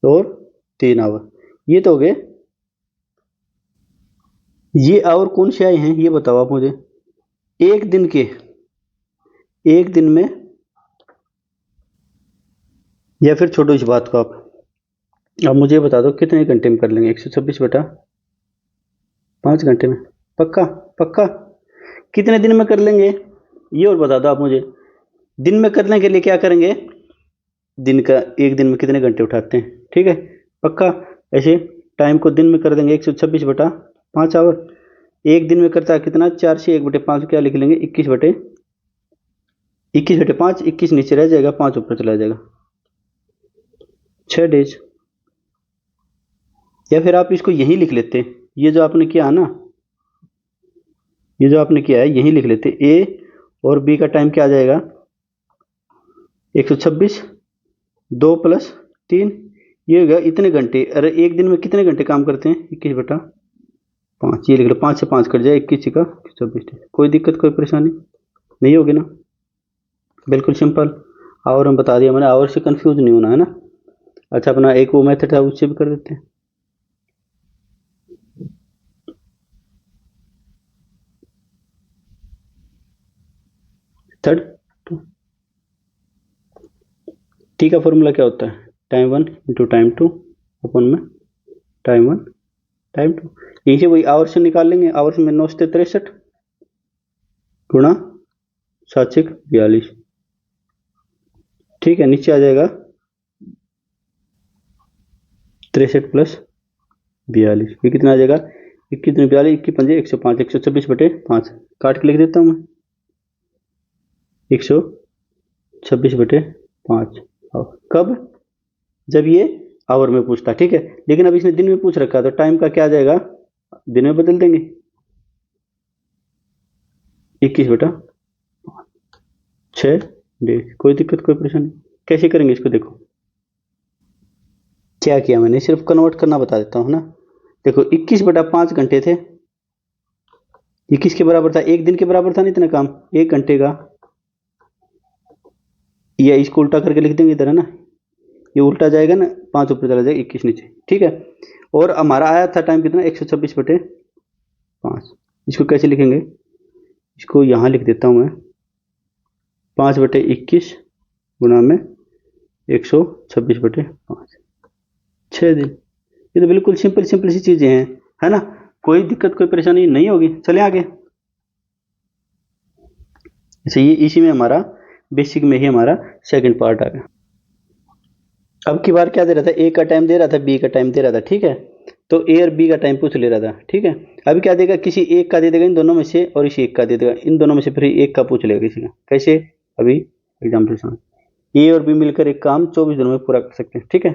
Speaker 1: और 3 आवर, ये तो हो गए। ये आवर कौन से आए हैं ये बताओ आप मुझे, एक दिन के, एक दिन में, या फिर छोड़ो इस बात को। आप मुझे बता दो कितने घंटे में कर लेंगे 126/5 घंटे में? पक्का? पक्का? कितने दिन में कर लेंगे ये और बता दो आप मुझे। दिन में करने के लिए क्या करेंगे, दिन का, एक दिन में कितने घंटे उठाते हैं? ठीक है, पक्का। ऐसे टाइम को दिन में कर देंगे 126/5 आवर। एक दिन में करता है कितना? 4 से 1/5, क्या लिख लेंगे? 21/5, 21 नीचे रह जाएगा, 5 ऊपर चला जाएगा, 6 डेज। या फिर आप इसको यही लिख लेते, ये जो आपने किया ना, ये जो आपने किया है यही लिख लेते। ए और बी का टाइम क्या आ जाएगा? 126, 2 प्लस 3, ये होगा इतने घंटे। अरे एक दिन में कितने घंटे काम करते हैं? 21/5, 5 ये लिख लो, 5 से 5 कट जाए 21 का 24। कोई दिक्कत कोई परेशानी नहीं होगी ना? बिल्कुल सिंपल। और हम बता दिया मैंने, और से कंफ्यूज नहीं होना है ना। अच्छा अपना एक वो मेथड था उससे भी कर देते हैं। थर्ड टी का फॉर्मूला क्या होता है? टाइम 1 इंटू टाइम 2 अपन में टाइम 1 टाइम 2। यहीं से वही आवर्स से निकाल लेंगे। आवर्स में 9 से 63 गुणा 7 से 42। ठीक है, नीचे आ जाएगा 63 प्लस 42। ये कितना आ जाएगा? 21 दूनी 42, 21 पंजे 105, 126/5 काट के लिख देता हूँ मैं, 126/5। कब? जब ये आवर में पूछता। ठीक है, लेकिन अब इसने दिन में पूछ रखा तो टाइम का क्या आ जाएगा? दिन में बदल देंगे, 21/6 डेज। कोई दिक्कत कोई परेशानी? कैसे करेंगे इसको? देखो क्या किया मैंने, सिर्फ कन्वर्ट करना बता देता हूँ ना। देखो 21/5 घंटे थे, 21 के बराबर था, एक दिन के बराबर था ना इतना काम, 1 घंटे का। या इसको उल्टा करके लिख देंगे इधर, है ना, ये उल्टा जाएगा ना, 5 ऊपर चला जाएगा 21 नीचे। ठीक है, और हमारा आया था टाइम कितना? 126/5। इसको कैसे लिखेंगे? इसको यहाँ लिख देता हूँ मैं, 5/21 गुणा में 126/5, 6 दिन। ये तो बिल्कुल सिंपल सिंपल सी चीजें हैं, है ना। कोई दिक्कत कोई परेशानी नहीं होगी। चले आगे। अच्छा ये इसी में हमारा बेसिक में ही हमारा सेकंड पार्ट आ गया। अब की बार क्या दे रहा था? ए का टाइम दे रहा था, बी का टाइम दे रहा था। ठीक है, तो ए और बी का टाइम पूछ ले रहा था। ठीक है, अभी क्या देगा? किसी एक का दे देगा इन दोनों में से, और इसी एक का दे देगा इन दोनों में से, फिर एक का पूछ लेगा किसी का। कैसे? अभी एग्जाम्पल समझ। ए और बी मिलकर एक काम 24 दिनों में पूरा कर सकते हैं। ठीक है,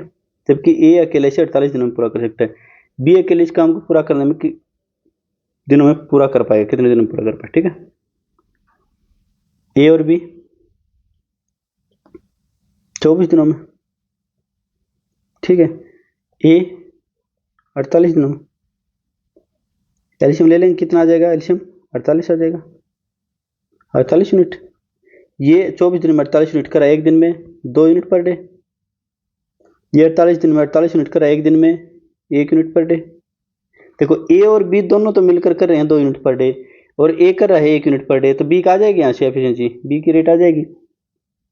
Speaker 1: जबकि ए अकेले से 48 दिनों में पूरा कर सकता है। बी अकेले इस काम को पूरा करने में दिनों में पूरा कर पाएगा, कितने दिनों में पूरा कर पाएगा? ठीक है, ए और बी 24 दिनों में। ठीक है, ए 48 दिनों में। एल्शियम ले लेंगे, कितना आ जाएगा? एल्शियम 48 आ जाएगा, 48 यूनिट। ये 24 दिन में 48 यूनिट करा, एक दिन में 2 यूनिट पर डे। ये 48 दिन में 48 यूनिट करा, एक दिन में 1 यूनिट पर डे। देखो ए और बी दोनों तो मिलकर कर रहे हैं 2 यूनिट पर डे, और ए कर रहा है 1 यूनिट पर डे, तो बी का आ जाएगी यहाँ से एफिशिएंसी, बी की रेट आ जाएगी।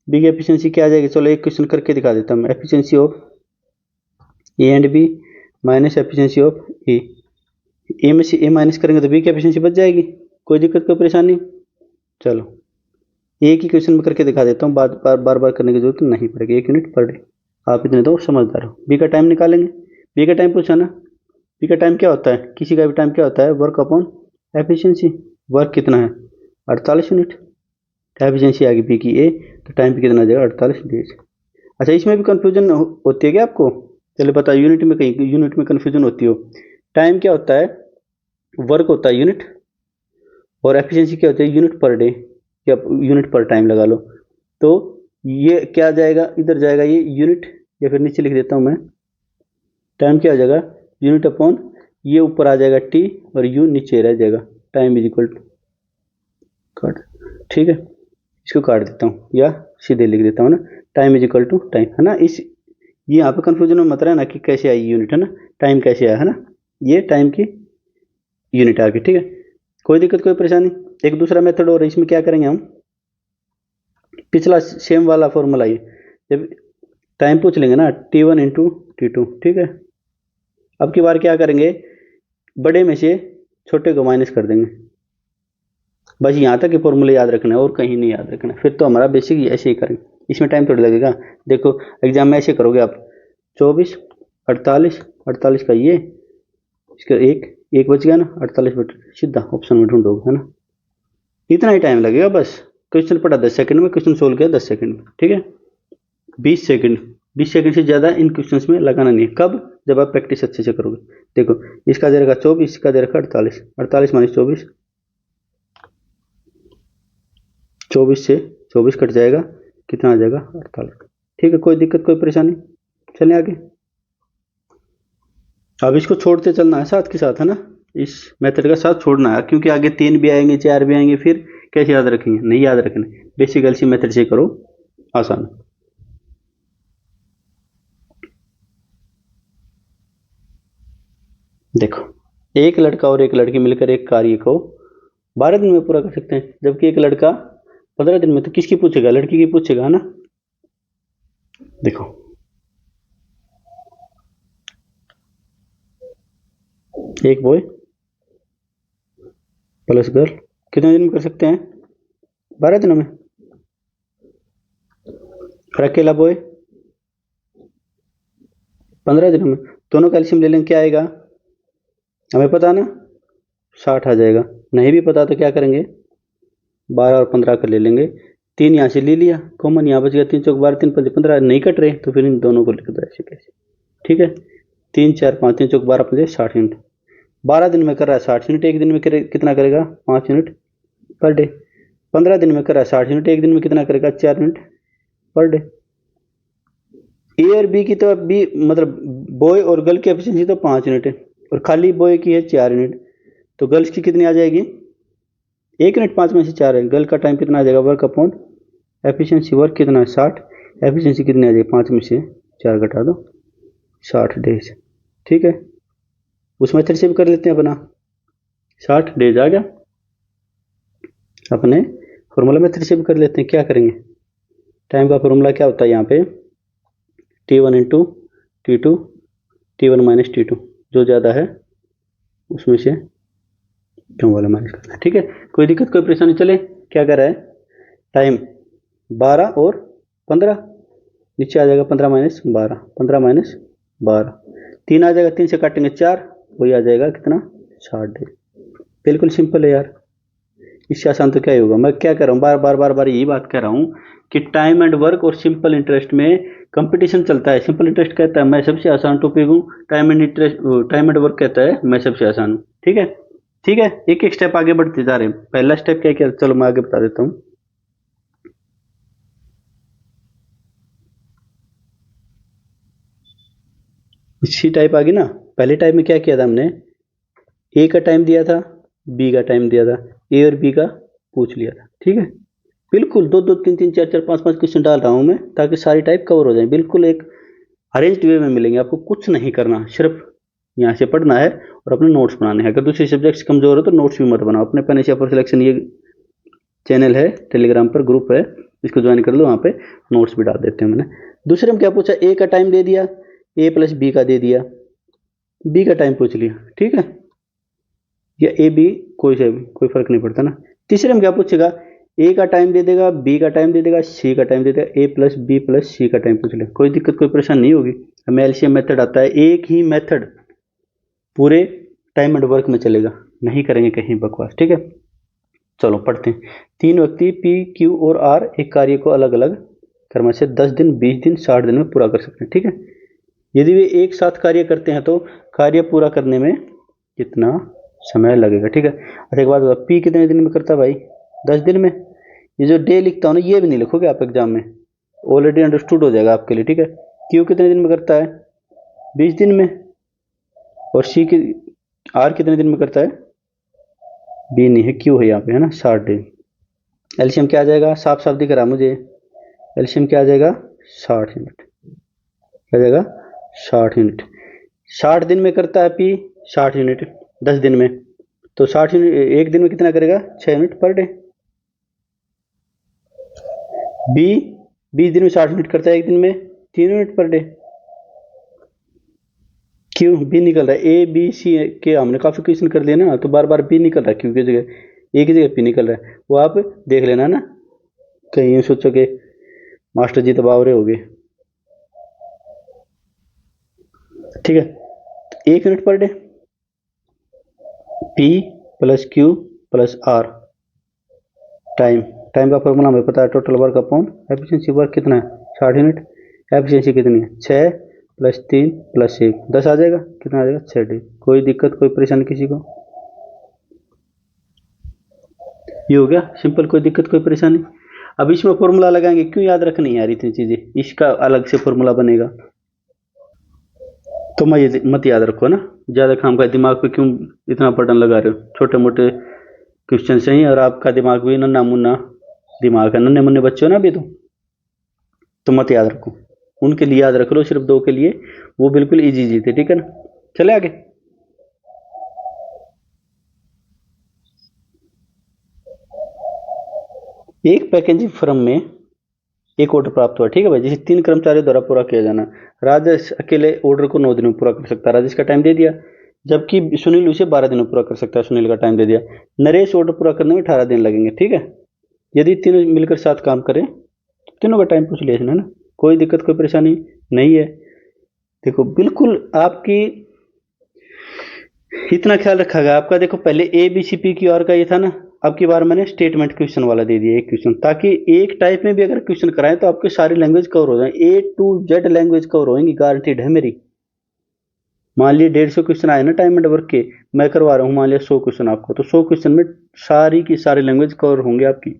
Speaker 1: बी की एफिशिएंसी क्या आ जाएगी? चलो एक क्वेश्चन करके दिखा देता हूँ मैं। Efficiency of A and B minus efficiency of A. A में से ए माइनस करेंगे तो बी की एफिशिएंसी बच जाएगी। कोई दिक्कत कोई परेशानी? चलो एक ही क्वेश्चन में करके दिखा देता हूँ, बार बार करने की जरूरत नहीं पड़ेगी। 1 यूनिट पर डे, आप इतने तो समझदार हो। बी का टाइम निकालेंगे। बी का टाइम पूछा ना, बी का टाइम क्या होता है? किसी का भी टाइम क्या होता है? Work upon efficiency. वर्क कितना है? 48 यूनिट। एफिशिएंसी आ गई बी की ए, तो टाइम पे कितना आ जाएगा? 48 डेज। अच्छा इसमें भी कंफ्यूजन होती है क्या आपको? चलो बता, यूनिट में कहीं यूनिट में कंफ्यूजन होती हो। टाइम क्या होता है? वर्क होता है यूनिट, और एफिशिएंसी क्या होती है? यूनिट पर डे या यूनिट पर टाइम लगा लो। तो ये क्या जाएगा? इधर जाएगा ये यूनिट, या फिर नीचे लिख देता हूँ मैं, टाइम क्या आ जाएगा? यूनिट अपॉन, ये ऊपर आ जाएगा टी, और यू नीचे रह जाएगा। टाइम इज इक्वल टू काट। ठीक है, इसको काट देता हूँ या सीधे लिख देता हूँ ना, time is equal to time, है ना। इस ये यहाँ पे कंफ्यूजन में मत रहना कि कैसे आई यूनिट, है ना, टाइम कैसे आया, है ना, ये टाइम की यूनिट आ गई। ठीक है, कोई दिक्कत कोई परेशानी? एक दूसरा मेथड और है, इसमें क्या करेंगे हम? पिछला सेम वाला फॉर्मूला ही, जब टाइम पूछ लेंगे ना, T1 इंटू T2। ठीक है, अब की बार क्या करेंगे? बड़े में से छोटे को माइनस कर देंगे। बस यहाँ तक के फॉर्मूले याद रखना है और कहीं नहीं याद रखना है, फिर तो हमारा बेसिक ऐसे ही करेंगे। इसमें टाइम थोड़ा लगेगा। देखो एग्जाम में ऐसे करोगे आप, 24 48 48 का ये, इसका एक एक बच गया ना, 48 सीधा ऑप्शन में ढूंढोगे, है ना। इतना ही टाइम लगेगा बस। क्वेश्चन पढ़ा 10 सेकंड में, क्वेश्चन सोल्व किया 10 सेकंड में। ठीक है, 20 सेकंड, 20 सेकंड से ज़्यादा इन क्वेश्चंस में लगाना नहीं है। कब? जब आप प्रैक्टिस अच्छे से करोगे। देखो इसका दे रखा 24, इसका दे रखा 48, 48 माइनस 24, 24 से 24 कट जाएगा, कितना आ जाएगा? 48। ठीक है, कोई दिक्कत कोई परेशानी? चलें आगे। अब इसको छोड़ते चलना है साथ के साथ, है ना। इस मेथड का साथ छोड़ना है, क्योंकि आगे 3 भी आएंगे 4 भी आएंगे, फिर कैसे याद रखेंगे, नहीं याद रखना। बेसिक एलसीएम मेथड से करो, आसान। देखो, एक लड़का और एक लड़की मिलकर एक कार्य को 12 दिन में पूरा कर सकते हैं, जबकि एक लड़का 15 दिन में। तो किसकी पूछेगा, लड़की की पूछेगा ना। देखो, एक बॉय प्लस गर्ल कितने दिन में कर सकते हैं, 12 दिनों में। और अकेला बॉय 15 दिनों में। दोनों कैल्शियम ले लेंगे, क्या आएगा हमें पता ना, 60 आ जाएगा। नहीं भी पता तो क्या करेंगे, 12 और 15 कर ले लेंगे। 3 यहाँ से ले लिया कॉमन, यहाँ बच गया 3 चौक 12, 3 5 15, नहीं कट रहे तो फिर इन दोनों को लिख दो ऐसे कैसे। ठीक है, 3 4 5, 3 चौक 12 5 60 यूनिट। 12 दिन में कर रहा है 60 यूनिट, एक दिन में कितना करेगा 5 यूनिट पर डे। 15 दिन में कर रहा है 60 यूनिट, एक दिन में कितना करेगा 4 यूनिट पर डे। ए और बी की तो बी मतलब बॉय और गर्ल की एफिशिएंसी तो 5 यूनिट है, और खाली बॉय की है 4 यूनिट। तो गर्ल्स की कितनी आ जाएगी, 1 यूनिट 5 में से 4 है। गर्ल का टाइम कितना आ जाएगा, वर्क अपॉन एफिशिएंसी, वर्क कितना है 60, एफिशिएंसी कितनी आ जाएगी 5 में से 4 घटा दो, 60 डेज। ठीक है, उस मेथड से भी कर लेते हैं अपना, 60 डेज आ गया। अपने फॉर्मूला मेथड से भी कर लेते हैं, क्या करेंगे, टाइम का फॉर्मूला क्या होता है यहाँ पे, T1 into T2, T1 minus T2, जो ज़्यादा है उसमें से क्यों वाला माइनस करना है। ठीक है, कोई दिक्कत कोई परेशानी, चले क्या कर रहा है, टाइम 12 और 15, नीचे आ जाएगा 15 माइनस 12, 15 माइनस 12, 3 आ जाएगा, 3 से काटेंगे 4, वही आ जाएगा कितना 60 डेज। बिल्कुल सिंपल है यार, इससे आसान तो क्या ही होगा। मैं क्या कह रहा हूँ, बार बार बार बार यही बात कह रहा हूँ कि टाइम एंड वर्क और सिंपल इंटरेस्ट में कंपटीशन चलता है। सिंपल इंटरेस्ट कहता है मैं सबसे आसान टॉपिक हूँ, टाइम एंड वर्क कहता है मैं सबसे आसान हूँ। ठीक है, ठीक है, एक एक स्टेप आगे बढ़ते जा रहे हैं। पहला स्टेप क्या क्या, चलो मैं आगे बता देता हूँ। इसी टाइप आ गई ना। पहले टाइप में क्या किया था हमने, ए का टाइम दिया था, बी का टाइम दिया था, ए और बी का पूछ लिया था। ठीक है, बिल्कुल 2 2 3 3 4 4 5 5 क्वेश्चन डाल रहा हूँ मैं, ताकि सारी टाइप कवर हो जाए। बिल्कुल एक अरेंज्ड वे में मिलेंगे, आपको कुछ नहीं करना, सिर्फ यहाँ से पढ़ना है और अपने नोट्स बनाने हैं। अगर दूसरे सब्जेक्ट्स कमजोर हो तो नोट्स भी मत बनाओ। अपने पेन एशिया फॉर सिलेक्शन ये चैनल है, टेलीग्राम पर ग्रुप है, इसको ज्वाइन कर लो, वहाँ पे नोट्स भी डाल देते हैं मैंने। दूसरे में क्या पूछा, ए का टाइम दे दिया, ए प्लस बी का दे दिया, बी का टाइम पूछ लिया। ठीक है, या ए बी कोई से भी कोई फर्क नहीं पड़ता ना। तीसरे में क्या पूछेगा, ए का टाइम दे देगा, बी का टाइम दे देगा, सी का टाइम दे देगा, ए प्लस बी प्लस सी का टाइम पूछ ले, कोई दिक्कत कोई परेशानी नहीं होगी। हमें एलसीएम मेथड आता है, एक ही मेथड पूरे टाइम एंड वर्क में चलेगा, नहीं करेंगे कहीं बकवास। ठीक है, चलो पढ़ते हैं। 3 व्यक्ति पी क्यू और आर एक कार्य को अलग अलग क्रम से 10 दिन 20 दिन 60 दिन में पूरा कर सकते हैं। ठीक है, यदि वे एक साथ कार्य करते हैं तो कार्य पूरा करने में कितना समय लगेगा। ठीक है, अच्छा एक बात बता, पी कितने दिन में करता है भाई, 10 दिन में। ये जो डे लिखता हूँ ना, ये भी नहीं लिखोगे आप एग्जाम में, ऑलरेडी अंडरस्टूड हो जाएगा आपके लिए। ठीक है, क्यू कितने दिन में करता है, 20 दिन में। और सी की आर कितने दिन में करता है, बी नहीं है, क्यू है यहाँ पे, है ना, 60 दिन। एलसीएम क्या आ जाएगा, साफ साफ दिख रहा है मुझे, एलसीएम क्या आ जाएगा 60 यूनिट, क्या आ जाएगा 60 यूनिट। 60 दिन में करता है पी 60 यूनिट 10 दिन में, तो 60 यूनिट एक दिन में कितना करेगा 6 यूनिट पर डे। बी 20 दिन में 60 यूनिट करता है, एक दिन में 3 यूनिट पर डे। क्यों बी निकल रहा है, ए बी सी के हमने काफी क्वेश्चन कर लिए ना, तो बार बार बी निकल रहा है, क्यों की जगह ए की जगह पी निकल रहा है, वो आप देख लेना ना, कहीं ये सोचो कि मास्टर जी तो बावरे हो गए। ठीक है, 1 unit per day, P plus Q plus R, time, time का फॉर्मूला हमें पता है, total work upon efficiency, work कितना है 60 यूनिट, एफिशिएंसी कितनी है 6 प्लस 3 प्लस 1 10 आ जाएगा, कितना आ जाएगा 6 डे। कोई दिक्कत कोई परेशानी किसी को, ये हो गया सिंपल, कोई दिक्कत कोई परेशानी। अब इसमें फॉर्मूला लगाएंगे, क्यों याद रखनी है यार इतनी चीजें, इसका अलग से फॉर्मूला बनेगा। तो मैं ये मत याद रखो ना, ज़्यादा खाम का दिमाग पे क्यों इतना बर्डन लगा रहे हो। छोटे मोटे क्वेश्चन से ही, और आपका दिमाग भी नन्ना मुन्ना दिमाग है, नन्हे मुन्ने बच्चे हो ना अभी तो मत याद रखो। उनके लिए याद रख लो, सिर्फ 2 के लिए, वो बिल्कुल इजी इजी थे, ठीक है ना। चले आगे। एक पैकेजिंग फर्म में एक ऑर्डर प्राप्त हुआ, ठीक है भाई, जिसे 3 कर्मचारियों द्वारा पूरा किया जाना। राजेश अकेले ऑर्डर को 9 दिनों में पूरा कर सकता है, राजेश का टाइम दे दिया, जबकि सुनील उसे 12 दिनों में पूरा कर सकता है, सुनील का टाइम दे दिया। नरेश ऑर्डर पूरा करने में 18 दिन लगेंगे, ठीक है। यदि तीनों मिलकर साथ काम करें तो तीनों का टाइम पूछ लिया इसने ना, कोई दिक्कत कोई परेशानी नहीं है। देखो बिल्कुल आपकी इतना ख्याल रखा गया आपका। देखो पहले A B C P Q R का ये था ना, अब की बार मैंने स्टेटमेंट क्वेश्चन वाला दे दिया एक क्वेश्चन, ताकि एक टाइप में भी अगर क्वेश्चन कराएं तो आपकी सारी लैंग्वेज कवर हो जाए, ए टू जेड लैंग्वेज कवर होंगी, गारंटीड है मेरी। मान लिया 150 क्वेश्चन आए ना टाइम एंड वर्क के, मैं करवा रहा हूँ मान लिया 100 क्वेश्चन आपको, तो 100 क्वेश्चन में सारी की सारी लैंग्वेज कवर होंगे आपकी,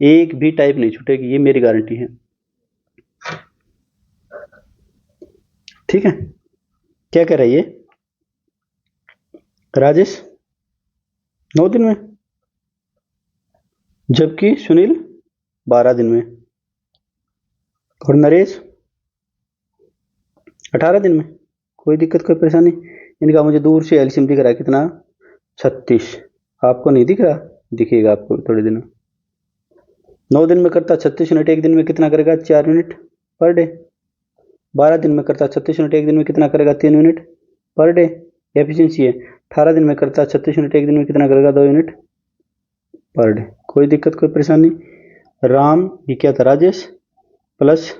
Speaker 1: एक भी टाइप नहीं छूटेगी, ये मेरी गारंटी है, ठीक है। क्या कह रहा है ये राजेश 9 दिन में, जबकि सुनील 12 दिन में, और नरेश 18 दिन में। कोई दिक्कत कोई परेशानी। इनका मुझे दूर से एलसीएम दिख रहा है कितना, 36। आपको नहीं दिख रहा, दिखेगा आपको थोड़े दिन में। 9 दिन में करता 36 यूनिट, एक दिन में कितना करेगा, 4 यूनिट पर डे। 12 दिन में करता 36 यूनिट, एक दिन में कितना करेगा, 3 यूनिट पर डे, एफिशिएंसी है। 18 दिन में करता 36 यूनिट, एक दिन में कितना करेगा, 2 यूनिट पर डे। कोई दिक्कत कोई परेशानी। राम ये क्या था, राजेश, प्लस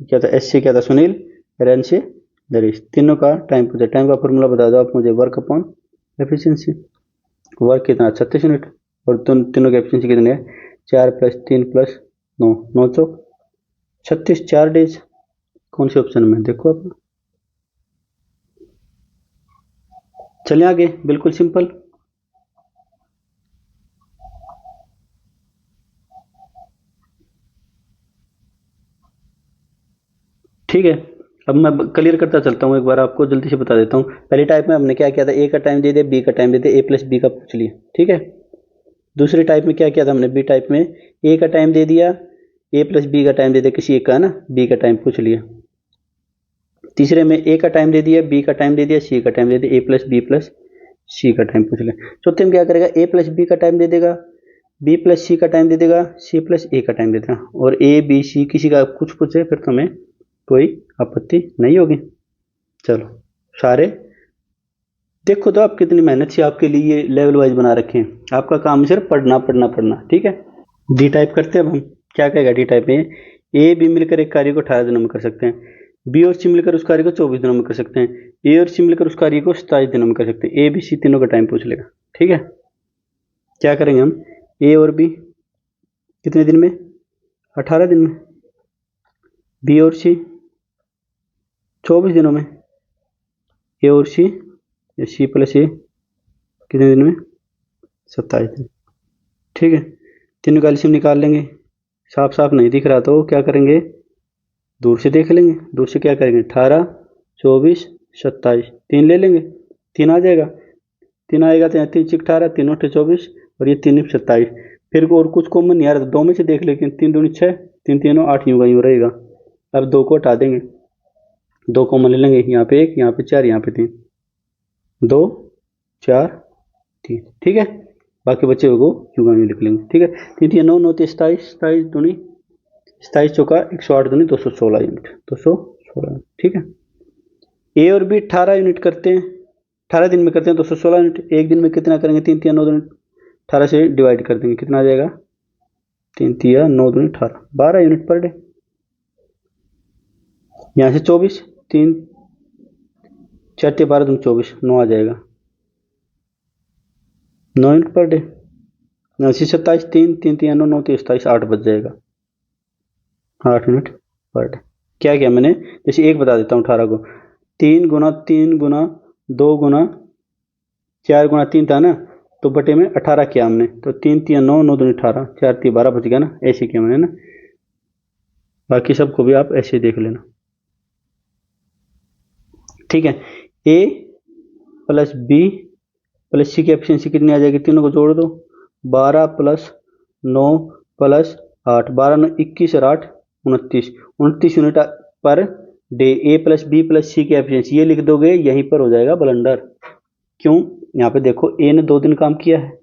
Speaker 1: क्या था, एस से क्या था, सुनील, रन से नरेश, तीनों का टाइम पूछा। टाइम का फॉर्मूला बता दो आप मुझे, वर्क अपॉन एफिशिएंसी। वर्क कितना, 36 यूनिट, और तीनों की एफिशिएंसी कितनी है, 4 + 3 + 9, 9 चौक 36, 4 डेज। कौन से ऑप्शन में देखो आप। चलिए आगे, बिल्कुल सिंपल। ठीक है, अब मैं क्लियर करता चलता हूँ, एक बार आपको जल्दी से बता देता हूँ। पहली टाइप में हमने क्या किया था, ए का टाइम दे दिया, बी का टाइम दे दिया, ए + बी का पूछ लिया, ठीक है। दूसरी टाइप में क्या किया था हमने, बी टाइप में ए का टाइम दे दिया, ए + बी का टाइम दे दिया, किसी एक का ना, बी का टाइम पूछ लिया। तीसरे में ए का टाइम दे दिया, बी का टाइम दे दिया, सी का टाइम दे दिया, ए + बी + सी का टाइम पूछ लिया। चौथे में क्या करेगा, ए + बी का टाइम दे देगा, बी + सी का टाइम दे देगा, सी + ए का टाइम दे देगा, और ए बी सी किसी का कुछ पूछे फिर तुम्हें कोई आपत्ति नहीं होगी। चलो सारे देखो तो आप कितनी मेहनत से आपके लिए लेवल वाइज बना रखे हैं, आपका काम सिर्फ पढ़ना पढ़ना पढ़ना, ठीक है। डी टाइप करते हैं अब हम। क्या कहेगा डी टाइप में, ए बी मिलकर एक कार्य को 18 दिनों में कर सकते हैं, बी और सी मिलकर उस कार्य को 24 दिनों में कर सकते हैं, ए और सी मिलकर उस कार्य को 27 दिनों में कर सकते हैं। ए बी सी तीनों का टाइम पूछ लेगा, ठीक है। क्या करेंगे हम, ए और बी कितने दिन में, 18 दिन में, बी और सी 24 दिनों में, ए और सी या सी + ए कितने दिन में, 27 दिन, ठीक है। तीनों का एलसीएम निकाल लेंगे। साफ साफ नहीं दिख रहा तो क्या करेंगे, दूर से देख लेंगे। दूर से क्या करेंगे, 18 24 27, 3 ले लेंगे, 3 आ जाएगा। 3 आएगा तो यहाँ 3 × 18, 3 × 8 24, और ये 3 × 27। फिर और कुछ कॉमन नहीं आ रहा तो 2 में से देख लेकिन 3 दूनी 6, 3 3 8, यूँ का यूँ रहेगा। अब 2 को हटा देंगे, 2 कॉमन ले लेंगे, यहाँ पे 1, यहाँ पे 4, यहाँ पे 3, 2 4 3, ठीक है। बाकी बच्चे को यूँ का यूँ लिख लेंगे, ठीक है। 3 3 9 9 27, 27 दूनी 27 चौका 108 दूनी 216 यूनिट, 216, ठीक है। ए और बी 18 यूनिट करते हैं, 18 दिन में करते हैं, 216 यूनिट। एक दिन में कितना करेंगे, 3 3 9 दूनी 18 से डिवाइड कर देंगे, कितना आ जाएगा, 3 3 9 दूनी 18, 12 यूनिट पर डे। यहाँ से 24, 3 4 12 दूनी 24, 9 आ जाएगा, 9 यूनिट पर डे। यहाँ से 27, 3 3 3 9 9 27, 8 बच जाएगा, 8 यूनिट पर डे। क्या किया मैंने, जैसे एक बता देता हूँ 18 को, 3 × 3 × 2 × 4 × 3 था ना, तो बटे में 18 किया हमने, तो 3 3 9 9 दूनी 18, 4 3 12 बच गया ना, ऐसे किया मैंने ना। बाकी सबको भी आप ऐसे देख लेना, ठीक है। ए प्लस बी प्लस सी की एफिशिएंसी कितनी आ जाएगी, तीनों को जोड़ दो, 12 प्लस 9 प्लस 8, 12 9 21 और 8 29, 29 unit per day. A plus B plus C की एफिशिएंसी ये लिख दोगे, यहीं पर हो जाएगा ब्लंडर। क्यों, यहाँ पे देखो ए ने 2 दिन काम किया है,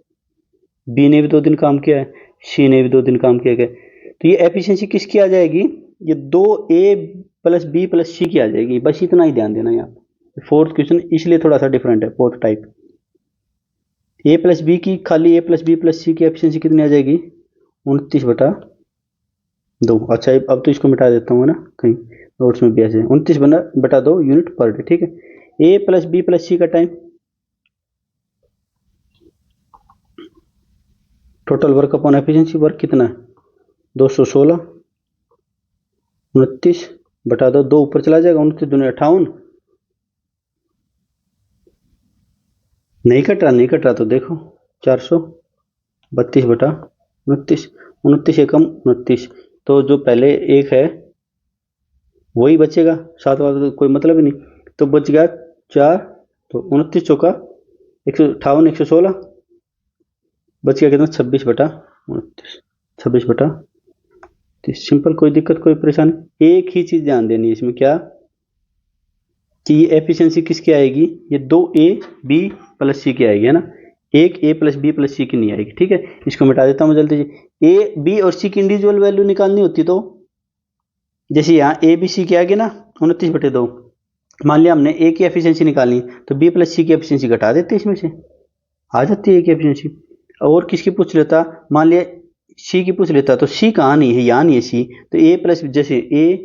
Speaker 1: बी ने भी 2 दिन काम किया है, सी ने भी 2 दिन काम किया है, तो ये एफिशिएंसी किसकी आ जाएगी, ये 2 ए प्लस बी प्लस सी की आ जाएगी। बस इतना ही ध्यान देना यहाँ पे। फोर्थ क्वेश्चन इसलिए थोड़ा सा डिफरेंट है, फोर्थ टाइप। ए प्लस बी की, खाली ए प्लस बी प्लस सी की एफिशिएंसी कितनी आ जाएगी, 29/2। अच्छा अब तो इसको मिटा देता हूँ ना, कहीं नोट्स में भी ऐसे 29/2 यूनिट पर डे। ठीक है। ए प्लस बी प्लस सी का time, total work upon efficiency, work कितना है 216, 29/2, 2 ऊपर चला जाएगा, 29 दूनी 58, नहीं कट रहा तो देखो 432/29, 29 एकम 29, तो जो पहले एक है वही बचेगा, 7 वाला तो कोई मतलब ही नहीं, तो बच गया 4, तो 29 चौका 158, 116, बच गया कितना 26/29, 26/30। सिंपल, कोई दिक्कत कोई परेशानी। एक ही चीज ध्यान देनी है इसमें, क्या कि ये एफिशिएंसी किसकी आएगी, ये 2 ए बी प्लस सी की आएगी, है ना, एक ए प्लस बी प्लस सी की नहीं आएगी। ठीक है, इसको मिटा देता हूँ जल्दी से। ए बी और सी की इंडिविजुअल वैल्यू निकालनी होती, तो जैसे यहाँ ए बी सी की आएगी ना 29/2, मान लिया हमने ए की एफिशिएंसी निकालनी, तो बी प्लस सी की एफिशिएंसी घटा देते इसमें से, आ जाती है ए की एफिशिएंसी। और किसकी पूछ लेता, मान लिया सी की पूछ लेता, तो सी कहाँ नहीं है, यहाँ नहीं है सी, तो ए प्लस, जैसे ए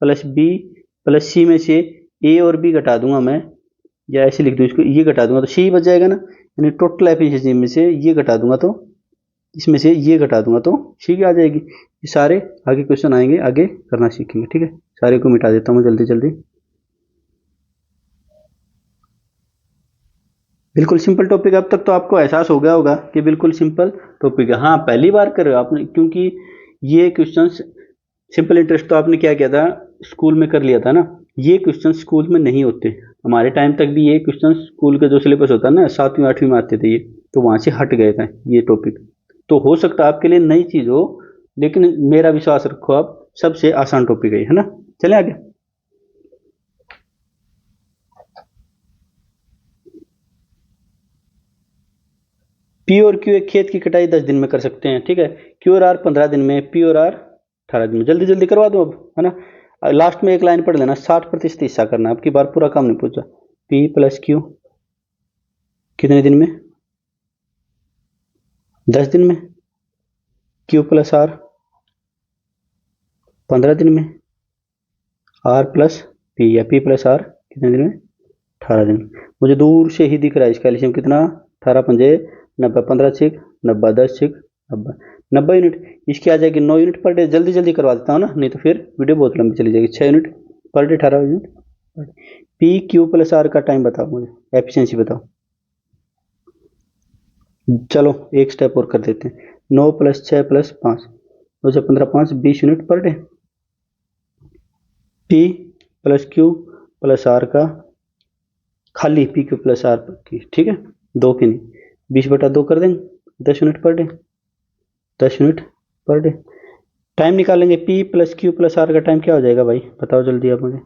Speaker 1: प्लस बी प्लस सी में से ए और बी घटा दूंगा मैं, या ऐसे लिख दूं इसको, ये घटा दूंगा तो सी बच जाएगा ना, यानी टोटल एफिशिएंसी में से ये घटा दूंगा तो, इसमें से ये घटा दूंगा तो सी आ जाएगी। ये सारे आगे क्वेश्चन आएंगे, आगे करना सीखेंगे। ठीक है, सारे को मिटा देता हूँ जल्दी जल्दी। बिल्कुल सिंपल टॉपिक, अब तक तो आपको एहसास हो गया होगा कि बिल्कुल सिंपल टॉपिक है। हाँ, पहली बार कर रहे हो आपने, क्योंकि ये क्वेश्चन सिंपल इंटरेस्ट तो आपने क्या किया था, स्कूल में कर लिया था ना, ये क्वेश्चन स्कूल में नहीं होते। हमारे टाइम तक भी ये क्वेश्चन स्कूल का जो सिलेबस होता है ना, 7वीं 8वीं में आते थे ये, तो वहां से हट गए थे ये टॉपिक। तो हो सकता है आपके लिए नई चीज हो, लेकिन मेरा विश्वास रखो, आप सबसे आसान टॉपिक है ना। चले आगे। पी और क्यू, एक खेत की कटाई 10 दिन में कर सकते हैं। ठीक है, क्यू और आर 15 दिन में, पी और आर 18 दिन में। जल्दी जल्दी करवा दो अब, है ना। लास्ट में एक लाइन पढ़ लेना, 60% हिस्सा करना, अब की बार पूरा काम नहीं पूछा। पी प्लस क्यू कितने दिन में, 10 दिन में। क्यू प्लस आर 15 दिन में। आर प्लस पी या पी प्लस आर कितने दिन में, 18 दिन में। मुझे दूर से ही दिख रहा है इसका एलसीएम कितना, 18 पंजे 90, 15 छिक 90, 10 छिक 90, 90 यूनिट। इसकी आ जाएगी 9 यूनिट पर डे। जल्दी जल्दी करवा देता हूँ ना, नहीं तो फिर वीडियो बहुत लंबी चली जाएगी। 6 unit per day, 18 unit. P Q plus R का टाइम बताओ मुझे, एफिशिएंसी बताओ। चलो एक स्टेप और कर देते हैं, 9 प्लस 6 प्लस 5, 2 से 15, 5 20 unit per day. P plus Q plus R का, खाली पी क्यू प्लस आर की, ठीक है, 2 की नहीं, 20/2 कर देंगे, 10 unit per day, 10 unit per day. Time निकालेंगे, P plus Q plus R का टाइम क्या हो जाएगा भाई, बताओ जल्दी आप मुझे।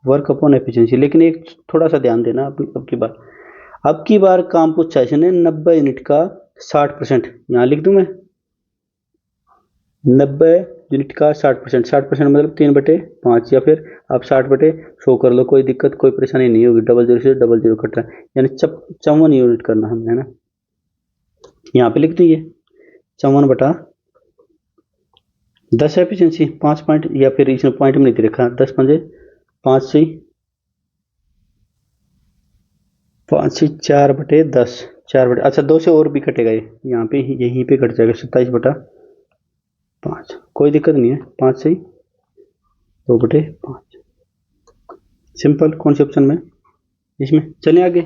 Speaker 1: वर्क अपॉन एफिशिएंसी, लेकिन एक थोड़ा सा ध्यान देना, अब की बार काम पूछा है इसने 90 यूनिट का 60%, यहाँ लिख दूं मैं 90 यूनिट का 60%, 60% मतलब 3/5, या फिर आप 60/100 कर लो, कोई दिक्कत कोई परेशानी नहीं होगी। 00 से 00 कट रहा है, यानी 54 यूनिट करना हमने, है ना। यहाँ पे लिख दीजिए 54/10 एफिशिएंसी, 5 पॉइंट, या फिर इसमें पॉइंट में नहीं दे रखा, 10 पंजे 5 से 4/10, 4 अच्छा 2 से और भी कटेगा ये, यहाँ पे यहीं पे कट जाएगा, 27/5, कोई दिक्कत नहीं है, 5 से 2/5, सिंपल। कौन से ऑप्शन में, इसमें। चलिए आगे।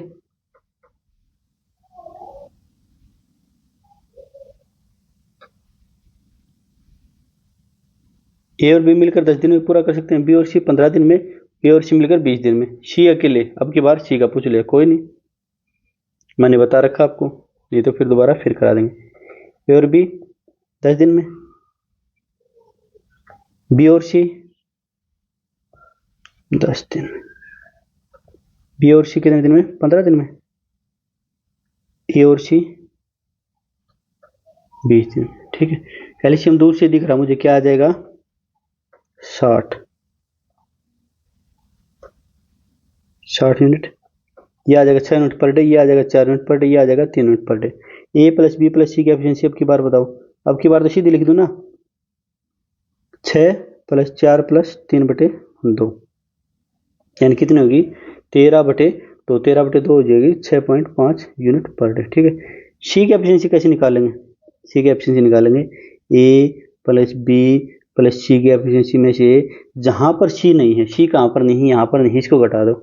Speaker 1: ए और बी मिलकर 10 दिन में पूरा कर सकते हैं, बी और सी 15 दिन में ए और सी मिलकर 20 दिन में। सी अकेले, अब की बार सी का पूछ लिया, कोई नहीं, मैंने बता रखा आपको, नहीं तो फिर दोबारा फिर करा देंगे। ए और बी 10 दिन में, बी और सी 10 दिन में, बी और सी कितने दिन में, 15 दिन में, ए और सी 20 दिन में। ठीक है, एलसीएम दूर से दिख रहा मुझे, क्या आ जाएगा 60 यूनिट, ये आ जाएगा 6 यूनिट पर डे, ये आ जाएगा 4 यूनिट पर डे, ये आ जाएगा 3 unit per day. A plus B plus C की एफिशिएंसी अब की बार बताओ, अब की बार तो सीधी लिख दूं ना, 6 प्लस 4 प्लस 3/2, यानी कितनी होगी 13/2, 13/2 हो जाएगी 6.5 यूनिट पर डे। ठीक है, सी की एफिशिएंसी कैसे निकालेंगे, सी की एफिशिएंसी निकालेंगे ए प्लस बी प्लस सी की एफिशिएंसी में से जहां पर सी नहीं है, सी कहां पर नहीं, यहां पर नहीं, इसको घटा दो,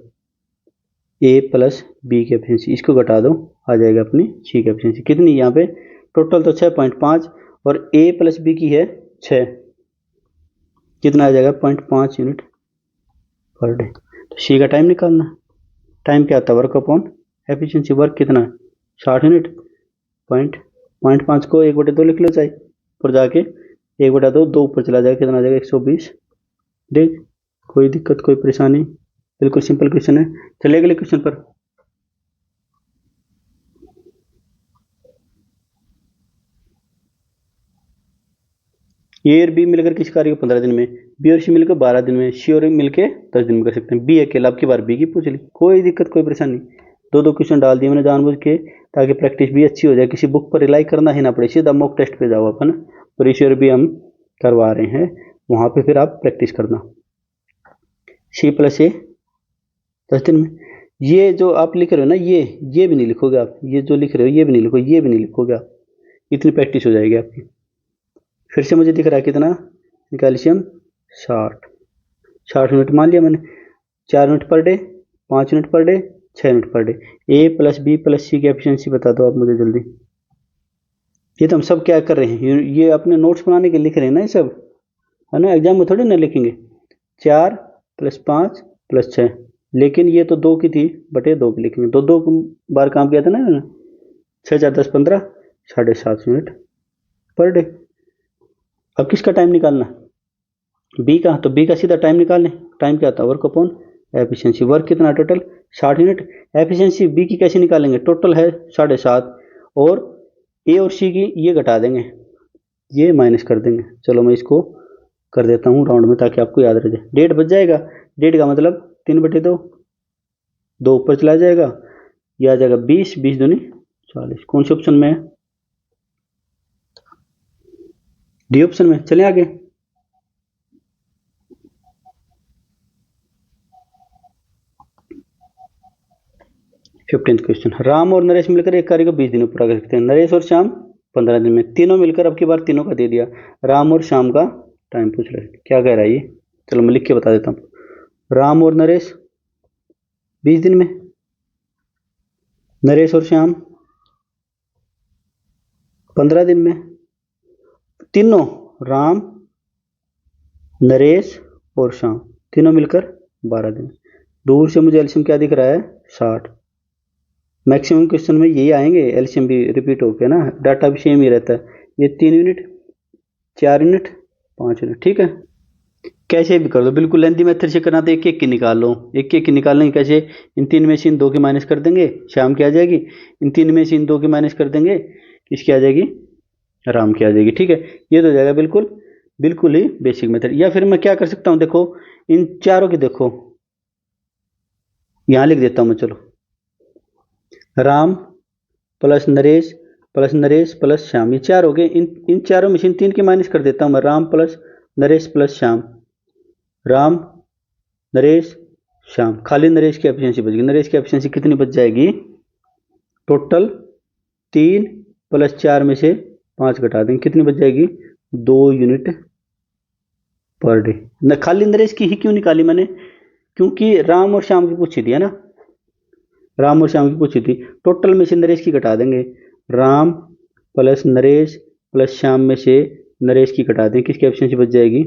Speaker 1: ए प्लस बी की एफिशिएंसी इसको घटा दो, आ जाएगा अपनी सी की एफिशिएंसी कितनी, यहाँ पे टोटल तो 6.5 और ए प्लस बी की है 6, कितना आ जाएगा 0.5 यूनिट पर डे। तो सी का टाइम निकालना, टाइम क्या आता है वर्क अपॉन एफिशिएंसी, वर्क कितना है 60 यूनिट, 0.5 को 1/2 लिख लो चाहे, ऊपर जाके 1/2, 2 ऊपर चला जाएगा, कितना आ जाएगा 120 डे। कोई दिक्कत कोई परेशानी, बिल्कुल सिंपल क्वेश्चन है। चलिए अगले क्वेश्चन पर, ए और बी मिलकर किस कार्य को 15 दिन में, बी और सी मिलकर 12 दिन में, सी और मिलकर 10 दिन में कर सकते हैं। बी अकेला, अब की बार बी की पूछ ली, कोई दिक्कत कोई परेशानी, दो क्वेश्चन डाल दिए मैंने जानबूझ के, ताकि प्रैक्टिस भी अच्छी हो जाए, किसी बुक पर रिलाई करना ही ना पड़े, सीधा मॉक टेस्ट पे जाओ अपन, प्रीशियर भी हम करवा रहे हैं, वहां पे फिर आप प्रैक्टिस करना। सी प्लस ए 10 दिन में, ये जो आप लिख रहे हो ना, ये भी नहीं लिखोगे आप, ये जो लिख रहे हो ये भी नहीं लिखो, ये भी नहीं लिखोगे आप, इतनी प्रैक्टिस हो जाएगी आपकी। फिर से मुझे दिख रहा है कितना कैल्शियम 60 यूनिट मान लिया मैंने, 4 unit per day, 5 unit per day, 6 unit per day. A plus B plus C की एफिशिएंसी बता दो आप मुझे जल्दी। ये तो हम सब क्या कर रहे हैं, ये अपने नोट्स बनाने के लिख रहे हैं ना, ये सब है ना, एग्जाम में थोड़ी ना लिखेंगे। 4 + 5 + 6, लेकिन ये तो 2 की थी, बटे 2 की लिखेंगे, दो बार काम किया था ना मैंने, 6 × 4 = 10 15, 7.5 यूनिट पर डे। अब किसका टाइम निकालना, बी का, तो बी का सीधा टाइम निकाल लें, टाइम क्या आता है वर्क अपॉन एफिशिएंसी, वर्क कितना टोटल 60 यूनिट, एफिशिएंसी बी की कैसे निकालेंगे, टोटल है 7.5 और ए और सी की ये घटा देंगे, ये माइनस कर देंगे। चलो मैं इसको कर देता हूँ राउंड में ताकि आपको याद रह जाए, 1.5 बच जाएगा, 1.5 का मतलब 3/2, 2 ऊपर चला जाएगा, यह आ जाएगा 20, 20 दूनी 40, कौन से ऑप्शन में है, डी ऑप्शन में। चले आगे, फिफ्टींथ क्वेश्चन, राम और नरेश मिलकर एक कार्य को 20 दिन में पूरा कर सकते हैं, नरेश और श्याम 15 दिन में, तीनों मिलकर, अब की बार तीनों का दे दिया, राम और श्याम का टाइम पूछ रहे, क्या कह रहा है ये, चलो मैं लिख के बता देता हूँ, राम और नरेश 20 दिन में, नरेश और श्याम 15 दिन में, तीनों राम नरेश और श्याम तीनों मिलकर 12 दिन। दूर से मुझे एलसीएम क्या दिख रहा है 60, मैक्सिमम क्वेश्चन में यही आएंगे, एलसीएम भी रिपीट होकर ना, डाटा भी सेम ही रहता है, ये 3 यूनिट 4 यूनिट 5 यूनिट। ठीक है, कैसे भी कर दो, बिल्कुल लेंथी मेथड से करना तो एक एक की निकाल लो, एक एक की निकालने कैसे, इन 3 में से इन 2 की माइनस कर देंगे, श्याम की आ जाएगी, इन 3 में से इन 2 की माइनस कर देंगे, किसकी आ जाएगी, राम की आ जाएगी। ठीक है, ये तो हो जाएगा बिल्कुल बिल्कुल ही बेसिक मेथड। या फिर मैं क्या कर सकता हूँ, देखो इन चारों की देखो, यहां लिख देता हूं मैं, चलो राम प्लस नरेश प्लस श्याम, ये 4 हो गए, इन चारों में से इन 3 की माइनस कर देता हूं मैं, राम प्लस नरेश प्लस श्याम, राम नरेश श्याम, खाली नरेश की एफिशिएंसी बच गई, नरेश की एफिशिएंसी कितनी बच जाएगी, टोटल 3 + 4 में से 5 घटा देंगे, कितनी बच जाएगी 2 यूनिट पर डे। न खाली नरेश की ही क्यों निकाली मैंने, क्योंकि राम और श्याम की पूछी थी है ना, राम और श्याम की पूछी थी, टोटल में से नरेश की घटा देंगे, राम प्लस नरेश प्लस श्याम में से नरेश की घटा देंगे, किसकी एफिशिएंसी बच जाएगी,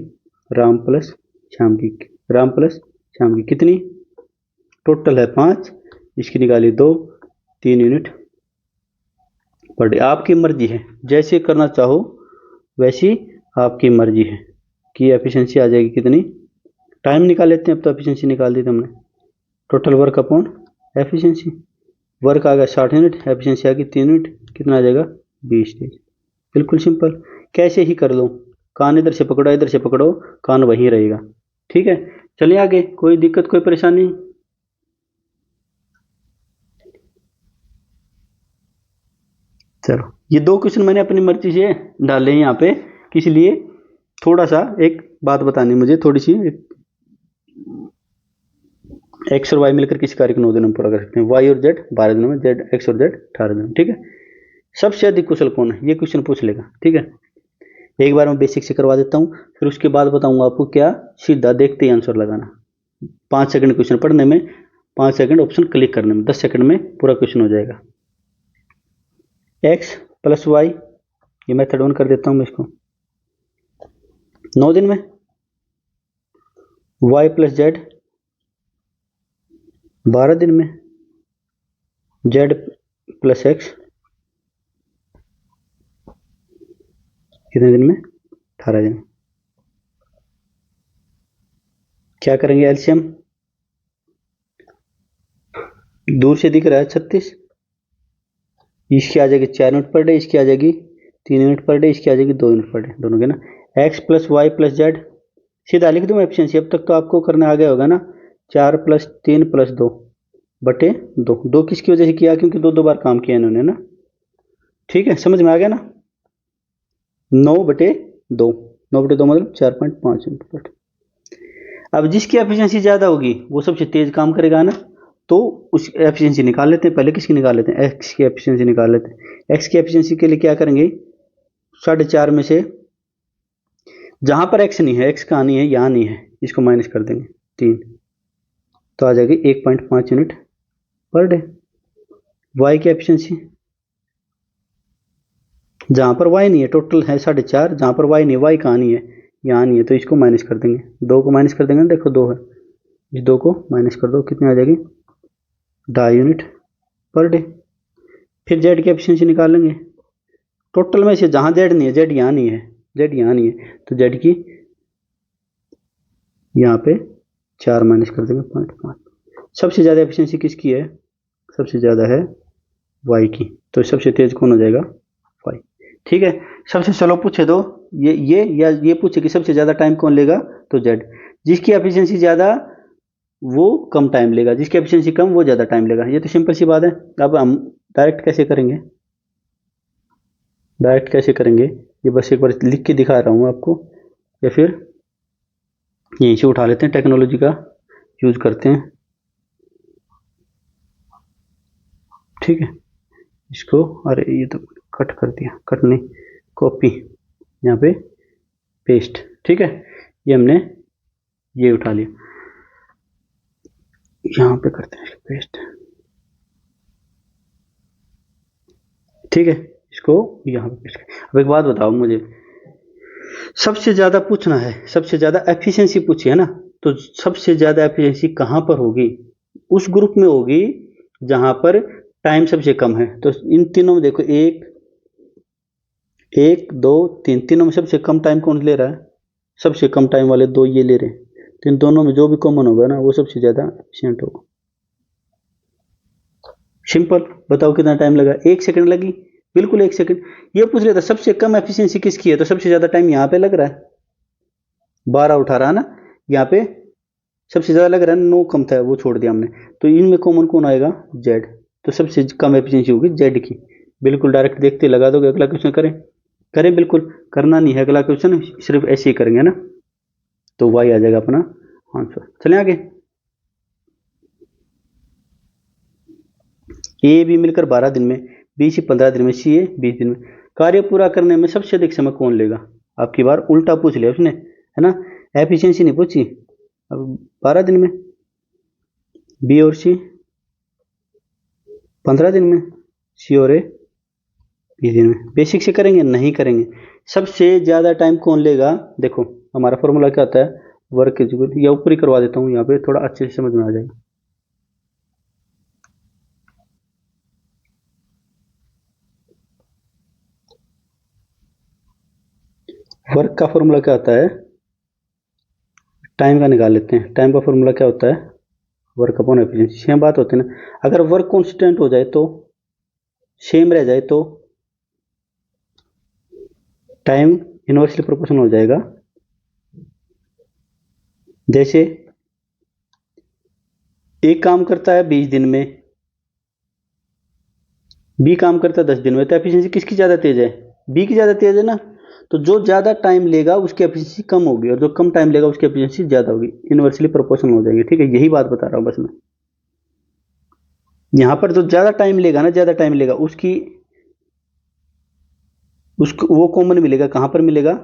Speaker 1: राम प्लस श्याम की, राम प्लस शाम की कितनी, टोटल है 5, इसकी निकाली 2, 3 यूनिट पर डे। आपकी मर्जी है, जैसे करना चाहो वैसी आपकी मर्जी है कि एफिशिएंसी आ जाएगी कितनी। टाइम निकाल लेते हैं, अब तो एफिशिएंसी निकाल दी तुमने, total work upon efficiency. Work आ गया 60 यूनिट, एफिशिएंसी आ गई 3 यूनिट, कितना आ जाएगा 20 डेज। बिल्कुल सिंपल, कैसे ही कर लो, कान इधर से पकड़ो इधर से पकड़ो, कान वहीं रहेगा। ठीक है, चलिए आगे, कोई दिक्कत कोई परेशानी। चलो, ये 2 क्वेश्चन मैंने अपनी मर्जी से डाले हैं यहाँ पे, किस लिए, थोड़ा सा एक बात बतानी मुझे, थोड़ी सी, एक्स और वाई मिलकर किसी कार्य को 9 दिनों में पूरा कर सकते हैं, वाई और जेड 12 दिनों में, जेड एक्स और जेड 18 दिनों में। ठीक है, सबसे अधिक कुशल कौन है, ये क्वेश्चन पूछ लेगा। ठीक है, एक बार मैं बेसिक से करवा देता हूँ, फिर उसके बाद बताऊंगा आपको क्या, सीधा देखते ही आंसर लगाना। 5 सेकंड क्वेश्चन पढ़ने में, 5 सेकंड ऑप्शन क्लिक करने में, 10 सेकंड में पूरा क्वेश्चन हो जाएगा। एक्स प्लस वाई, ये मेथड 1 कर देता हूँ मैं इसको, 9 दिन में, वाई प्लस जेड 12 दिन में, जेड प्लस एक्स कितने दिन में, 18 दिन में। क्या करेंगे एलसीएम, दूर से दिख रहा है 36, इसकी आ जाएगी 4 यूनिट पर डे, इसकी आ जाएगी 3 यूनिट पर डे, इसकी आ जाएगी 2 यूनिट पर डे, दोनों के ना। X plus y plus z, सीधा लिख दूँ एफिशिएंसी, अब तक तो आपको करने आ गया होगा ना, 4 प्लस 3 प्लस 2 बटे 2, 2 किसकी वजह से किया, क्योंकि 2 बार काम किया इन्होंने ना। ठीक है, समझ में आ गया ना, 9 बटे 2, 9 बटे 2 मतलब 4.5 यूनिट पर डे। अब जिसकी एफिशिएंसी ज़्यादा होगी वो सबसे तेज काम करेगा ना, तो उस एफिशिएंसी निकाल लेते हैं, पहले किसकी निकाल लेते हैं, एक्स की एफिशिएंसी निकाल लेते हैं। एक्स की एफिशिएंसी के लिए क्या करेंगे, 4.5 में से जहां पर एक्स नहीं है, एक्स कहाँ नहीं है, यहाँ नहीं है, इसको माइनस कर देंगे 3, तो आ जाएगी 1.5 यूनिट पर डे। वाई की एफिशिएंसी, जहां पर वाई नहीं है, टोटल है 4.5, जहां पर वाई नहीं है, वाई कहाँ नहीं है, यहाँ नहीं है, तो इसको माइनस कर देंगे, 2 को माइनस कर देंगे, देखो 2 है, इस 2 को माइनस कर दो, कितनी आ जाएगी 2.5 यूनिट पर डे। फिर जेड की एफिशिएंसी निकाल लेंगे, टोटल में से जहां जेड नहीं है, जेड यहाँ नहीं है, जेड यहाँ नहीं है, तो जेड की यहाँ पे 4 माइनस कर देंगे 0.5। सबसे ज़्यादा एफिशिएंसी किसकी है, सबसे ज़्यादा है वाई की, तो सबसे तेज कौन हो जाएगा, वाई। ठीक है, सबसे स्लो पूछे दो, ये या ये पूछे कि सबसे ज़्यादा टाइम कौन लेगा, तो जेड। जिसकी एफिशिएंसी ज़्यादा वो कम टाइम लेगा, जिसकी एफिशिएंसी कम वो ज़्यादा टाइम लेगा, ये तो सिंपल सी बात है। अब हम डायरेक्ट कैसे करेंगे, डायरेक्ट कैसे करेंगे, ये बस एक बार लिख के दिखा रहा हूँ आपको, या फिर यहीं से उठा लेते हैं, टेक्नोलॉजी का यूज करते हैं। ठीक है, इसको, अरे ये तो कट कर दिया, कट नहीं, कॉपी, यहाँ पे पेस्ट। ठीक है, ये हमने ये उठा लिया, यहाँ पे करते हैं पेस्ट। ठीक है, इसको यहाँ पे पेस्ट। अब एक बात बताओ मुझे, सबसे ज्यादा पूछना है, सबसे ज्यादा एफिशिएंसी पूछी है ना, तो सबसे ज्यादा एफिशिएंसी कहाँ पर होगी, उस ग्रुप में होगी जहां पर टाइम सबसे कम है। तो इन तीनों में देखो, 1 2 3, तीनों में सबसे कम टाइम कौन ले रहा है, सबसे कम टाइम वाले 2 ये ले रहे हैं, तो इन दोनों में जो भी कॉमन होगा ना वो सबसे ज्यादा एफिशिएंट होगा। सिंपल, बताओ कितना टाइम लगा, 1 सेकंड लगी, बिल्कुल 1 सेकंड। ये पूछ रहा था सबसे कम एफिशिएंसी किसकी है, तो सबसे ज्यादा टाइम यहाँ पे लग रहा है, 12 उठा रहा है ना, यहाँ पे सबसे ज्यादा लग रहा है, 9 कम था वो छोड़ दिया हमने, तो इनमें कॉमन कौन आएगा, जेड, तो सबसे कम एफिशिएंसी होगी जेड की। बिल्कुल डायरेक्ट देखते लगा दोगे। अगला क्वेश्चन करें, करें, बिल्कुल करना नहीं है अगला क्वेश्चन, सिर्फ ऐसे ही करेंगे ना, तो वाई आ जाएगा अपना आंसर। चलें आगे, ए बी मिलकर 12 दिन में, बी सी 15 दिन में, सी ए 20 दिन में। कार्य पूरा करने में सबसे अधिक समय कौन लेगा, आपकी बार उल्टा पूछ लिया उसने, है ना, एफिशिएंसी नहीं पूछी। अब 12 दिन में, बी और सी 15 दिन में, सी और ए 20 दिन में। बेसिक से करेंगे, नहीं करेंगे, सबसे ज्यादा टाइम कौन लेगा। देखो हमारा फॉर्मूला क्या होता है, वर्क इज इक्वल, या ऊपर ही करवा देता हूँ, यहाँ पे थोड़ा अच्छे से समझ में आ जाएगा। वर्क का फॉर्मूला क्या होता है, टाइम का निकाल लेते हैं। टाइम का फॉर्मूला क्या होता है, वर्क अपॉन एफिशिएंसी। सेम बात होती है ना, अगर वर्क कांस्टेंट हो जाए तो, सेम रह जाए तो टाइम इनवर्सली प्रोपोर्शनल हो जाएगा। जैसे एक काम करता है 20 दिन में, बी काम करता है 10 दिन में, तो एफिशिएंसी किसकी ज़्यादा तेज है, बी की ज़्यादा तेज है ना। तो जो ज़्यादा टाइम लेगा उसकी एफिशिएंसी कम होगी, और जो कम टाइम लेगा उसकी एफिशिएंसी ज़्यादा होगी, इनवर्सली प्रोपोर्शनल हो जाएगी। ठीक है, यही बात बता रहा हूँ बस मैं। यहाँ पर जो ज़्यादा टाइम लेगा ना, ज़्यादा टाइम लेगा उसकी, उसको वो कॉमन मिलेगा, कहाँ पर मिलेगा,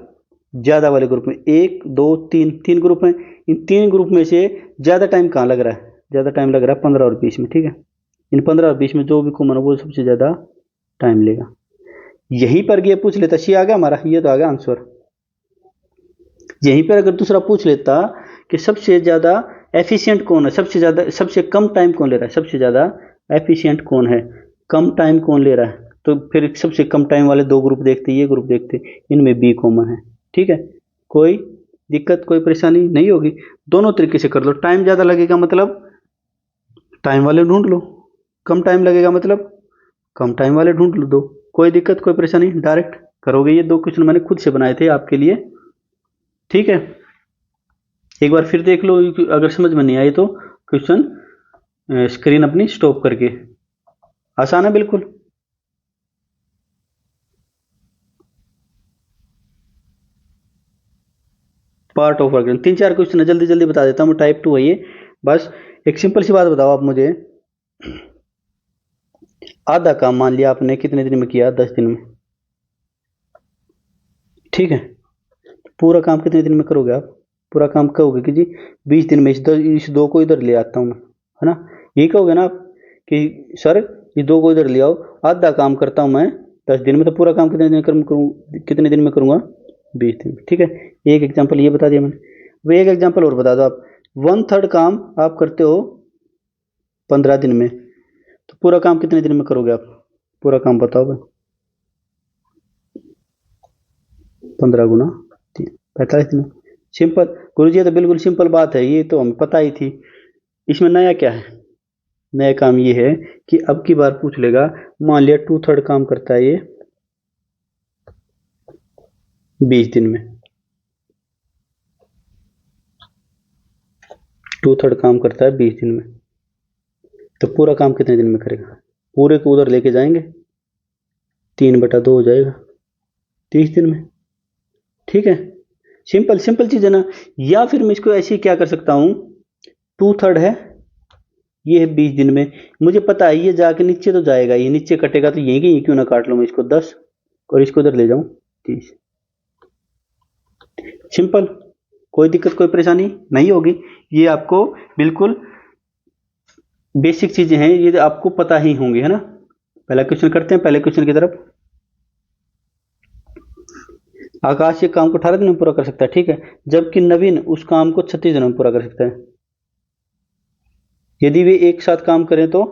Speaker 1: ज़्यादा वाले ग्रुप में। एक दो तीन, तीन ग्रुप हैं, इन तीन ग्रुप में से ज़्यादा टाइम कहाँ लग रहा है, ज़्यादा टाइम लग रहा है 15 और 20 में। ठीक है, इन 15 और 20 में जो भी कॉमन है वो सबसे ज़्यादा टाइम लेगा। यहीं पर ये पूछ लेता, सी आ गया हमारा, ये तो आ गया आंसर। यहीं पर अगर दूसरा पूछ लेता कि सबसे ज़्यादा एफिशिएंट कौन है, सबसे ज़्यादा, सबसे कम टाइम कौन ले रहा है, सबसे ज़्यादा एफिशिएंट कौन है, कम टाइम कौन ले रहा है, तो फिर सबसे कम टाइम वाले दो ग्रुप देखते, ये ग्रुप देखते, इनमें बी कॉमन है। ठीक है, कोई दिक्कत, कोई परेशानी नहीं होगी। दोनों तरीके से कर लो। टाइम ज़्यादा लगेगा मतलब टाइम वाले ढूंढ लो, कम टाइम लगेगा मतलब कम टाइम वाले ढूंढ लो। दो, कोई दिक्कत, कोई परेशानी, डायरेक्ट करोगे। ये दो क्वेश्चन मैंने खुद से बनाए थे आपके लिए। ठीक है, एक बार फिर देख लो, अगर समझ में नहीं आई तो क्वेश्चन स्क्रीन अपनी स्टॉप करके। आसान है बिल्कुल। पार्ट ऑफ वर्क, तीन चार क्वेश्चन है, जल्दी जल्दी बता देता हूँ। टाइप 2 है ये। बस एक सिंपल सी बात बताओ आप मुझे, आधा काम मान लिया आपने कितने दिन में किया, 10 दिन में। ठीक है, पूरा काम कितने दिन में करोगे आप, पूरा काम कहोगे कि जी 20 दिन में, इस दो को इधर ले आता हूँ मैं, है ना। यही कहोगे ना आप कि सर ये दो को इधर ले आओ, आधा काम करता हूँ मैं 10 दिन में, तो पूरा काम कितने दिन करूँ, कितने दिन में करूँगा, 20 दिन में। ठीक है, एक एग्जाम्पल ये बता दिया मैंने। अब एक एग्जाम्पल और बता दो आप, 1/3 काम आप करते हो 15 दिन में, तो पूरा काम कितने दिन में करोगे आप, पूरा काम बताओ भाई। 15 गुना 3, 45 दिन। सिंपल गुरुजी, ये तो बिल्कुल सिंपल बात है, ये तो हमें पता ही थी। इसमें नया क्या है, नया काम ये है कि अब की बार पूछ लेगा, मान लिया 2/3 काम करता है ये 20 दिन में, 2/3 काम करता है 20 दिन में, तो पूरा काम कितने दिन में करेगा, पूरे को उधर लेके जाएंगे, 3/2 हो जाएगा 30 दिन में। ठीक है, सिंपल सिंपल चीज है ना। या फिर मैं इसको ऐसे ही क्या कर सकता हूँ, 2/3 है, ये है 20 दिन में, मुझे पता है ये जाके नीचे तो जाएगा, ये नीचे कटेगा, तो यही क्यों ना काट लो मैं इसको 10, और इसको इधर ले जाऊं 30। सिंपल, कोई दिक्कत, कोई परेशानी नहीं होगी। ये आपको बिल्कुल बेसिक चीजें हैं, ये आपको पता ही होंगी, है ना। पहला क्वेश्चन करते हैं, पहले क्वेश्चन की तरफ। आकाश ये काम को 18 दिन में पूरा कर सकता है, ठीक है, जबकि नवीन उस काम को 36 दिनों में पूरा कर सकता है। यदि वे एक साथ काम करें तो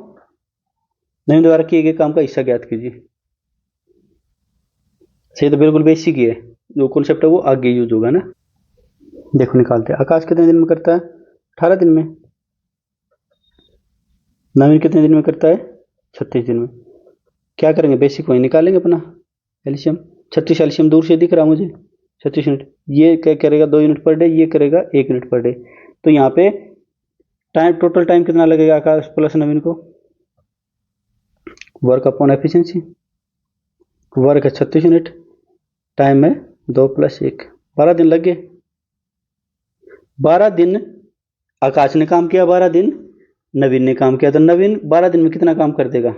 Speaker 1: नवीन द्वारा किए गए काम का हिस्सा ज्ञात कीजिए। सही, तो बिल्कुल बेसिक ही है, जो कॉन्सेप्ट है वो आगे यूज होगा ना। देखो निकालते हैं, आकाश कितने दिन में करता है, 18 दिन में। नवीन कितने दिन में करता है, 36 दिन में। क्या करेंगे, बेसिक वही निकालेंगे अपना एल्शियम। 36 एल्शियम दूर से दिख रहा मुझे, 36 यूनिट। ये क्या करेगा, 2 यूनिट पर डे, ये करेगा 1 यूनिट पर डे। तो यहाँ पे टाइम, टोटल टाइम कितना लगेगा आकाश प्लस नवीन को, वर्क अपॉन एफिशिएंसी। वर्क है 36 यूनिट, टाइम है 2 + 1, 12 दिन लग गए। 12 दिन आकाश ने काम किया, 12 दिन नवीन ने काम किया, तो नवीन 12 दिन में कितना काम कर देगा,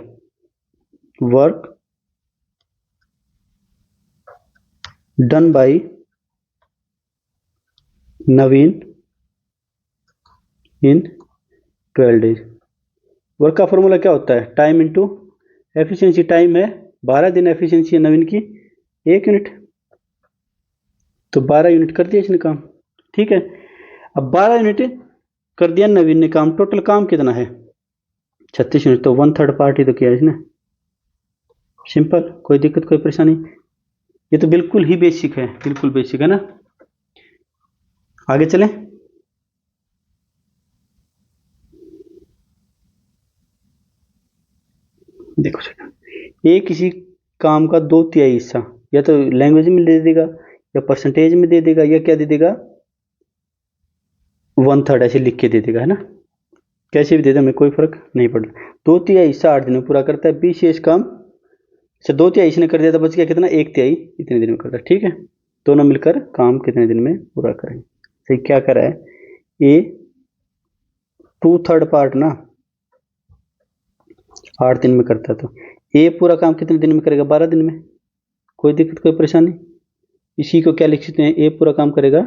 Speaker 1: work done by Naveen in 12 days. Work का फॉर्मूला क्या होता है, टाइम इंटू एफिशिएंसी। टाइम है 12 दिन, एफिशिएंसी है नवीन की 1 यूनिट, तो 12 यूनिट कर दिया इसने काम। ठीक है, अब 12 यूनिट कर दिया नवीन ने काम, टोटल काम कितना है 36 यूनिट, तो 1/3 पार्ट ही तो किया इसने। सिंपल, कोई दिक्कत कोई परेशानी, ये तो बिल्कुल ही बेसिक है, बिल्कुल बेसिक है ना। आगे चलें। देखो ये किसी काम का 2/3 हिस्सा या तो लैंग्वेज में दे देगा या परसेंटेज में दे देगा या क्या दे देगा 1/3 ऐसे लिख के दे देगा, है ना। कैसे भी दे दे, हमें कोई फर्क नहीं पड़ता। 2/3 हिस्सा 8 दिन में पूरा करता है, 20 शेष काम से 2/3 इसने कर दिया तो बच गया कितना 1/3 इतने दिन में करता है। ठीक है, दोनों मिलकर काम कितने दिन में पूरा करेंगे। सही क्या करा है ये 2/3 पार्ट ना 8 दिन में करता है, तो ये पूरा काम कितने दिन में करेगा 12 दिन में। कोई दिक्कत कोई परेशानी, इसी को क्या लिख सकते हैं, ये पूरा काम करेगा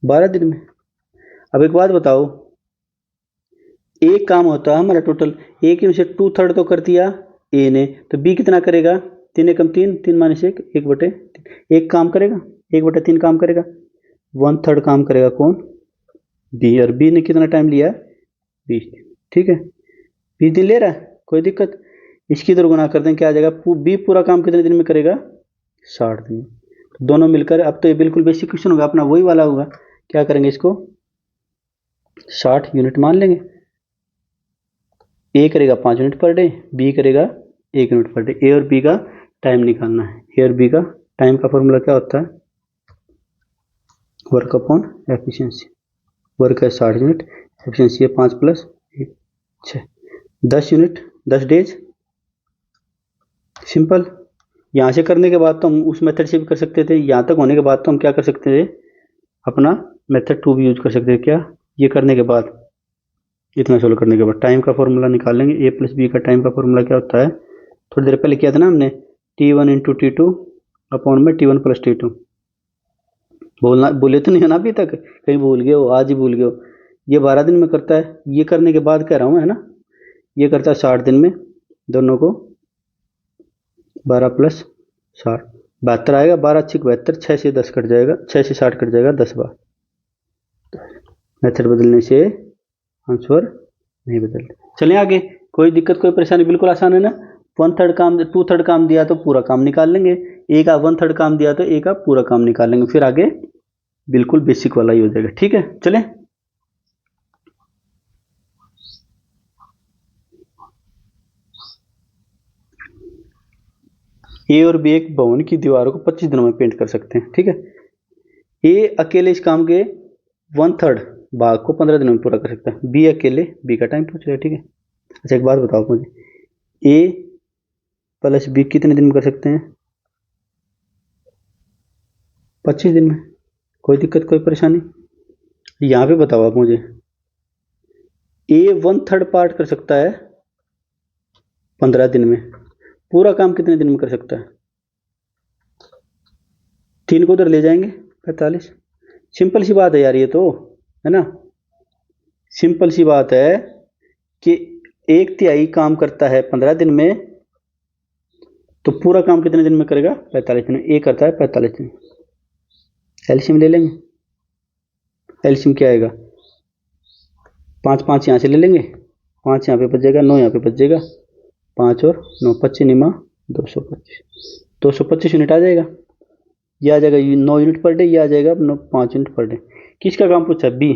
Speaker 1: 12 दिन में। अब एक बात बताओ, एक काम होता है हमारा टोटल, एक में से 2/3 तो कर दिया ए ने, तो बी कितना करेगा 3 एकम 3, 3 माइनस 1, 1/3, एक काम करेगा 1/3 काम करेगा, 1/3 काम करेगा कौन बी, और बी ने कितना टाइम लिया 20 दिन। ठीक है, 20 दिन ले रहा है, कोई दिक्कत। इसकी इधर गुना कर दें, क्या आ जाएगा बी पूरा काम कितने दिन में करेगा 60 दिन में। तो दोनों मिलकर, अब तो ये बिल्कुल बेसिक क्वेश्चन होगा अपना, वही वाला होगा। क्या करेंगे इसको 60 यूनिट मान लेंगे, ए करेगा 5 यूनिट पर डे, बी करेगा 1 यूनिट पर डे। ए और बी का टाइम निकालना है। ए और बी का टाइम का फॉर्मूला क्या होता है वर्क अपॉन एफिशिएंसी। वर्क है 60 यूनिट, एफिशिएंसी है 5 + 1 6, 10 यूनिट 10 डेज। सिंपल, यहाँ से करने के बाद तो हम उस मेथड से भी कर सकते थे, यहाँ तक होने के बाद तो हम क्या कर सकते थे अपना मेथड 2 भी यूज कर सकते थे। क्या, ये करने के बाद इतना सोल्व करने के बाद टाइम का फॉर्मूला निकाल लेंगे। ए प्लस बी का टाइम का फॉर्मूला क्या होता है, थोड़ी देर पहले किया था ना हमने, T1 × T2 अपॉन में T1 + T2। बोलना बोले तो नहीं है ना अभी तक, कहीं भूल गए हो, आज ही भूल गए हो। ये 12 दिन में करता है, ये करने के बाद कह रहा हूँ, है ना, ये करता है 60 दिन में, दोनों को 12 + 60 72 आएगा, 12 × 6 = 72, 6 से 10 कट जाएगा, 6 से 60 कट जाएगा 10 बार। मेथड बदलने से आंसर नहीं बदलते। चलिए आगे, कोई दिक्कत कोई परेशानी, बिल्कुल आसान है ना। 1/3 काम 2/3 काम दिया तो पूरा काम निकाल लेंगे, ए का 1/3 काम दिया तो ए का पूरा काम निकाल लेंगे, फिर आगे बिल्कुल बेसिक वाला ही हो जाएगा। ठीक है, चले ए और बी एक भवन की दीवारों को 25 दिनों में पेंट कर सकते हैं। ठीक है, ए अकेले इस काम के 1/3 भाग को 15 दिनों में पूरा कर सकता है, बी अकेले, बी का टाइम पूछ रहा है। ठीक है, अच्छा एक बात बताओ मुझे, ए प्लस बी कितने दिन में कर सकते हैं 25 दिन में। कोई दिक्कत कोई परेशानी, यहाँ पे बताओ आप मुझे, ए 1/3 पार्ट कर सकता है 15 दिन में, पूरा काम कितने दिन में कर सकता है 3 को उधर ले जाएंगे 45। सिंपल सी बात है यार, ये तो है ना, सिंपल सी बात है कि 1/3 काम करता है 15 दिन में, तो पूरा काम कितने दिन में करेगा 45 दिन में। ए करता है 45 दिन। एलसीएम ले लेंगे, एलसीएम क्या आएगा 5 5 यहाँ से ले लेंगे, 5 यहाँ पे बच जाएगा, 9 यहाँ पे बच जाएगा, 5 और 9 25 निमा 225 यूनिट आ जाएगा। ये आ जाएगा 9 यूनिट पर डे, ये आ जाएगा 5 यूनिट पर डे। किसका काम पूछा बी,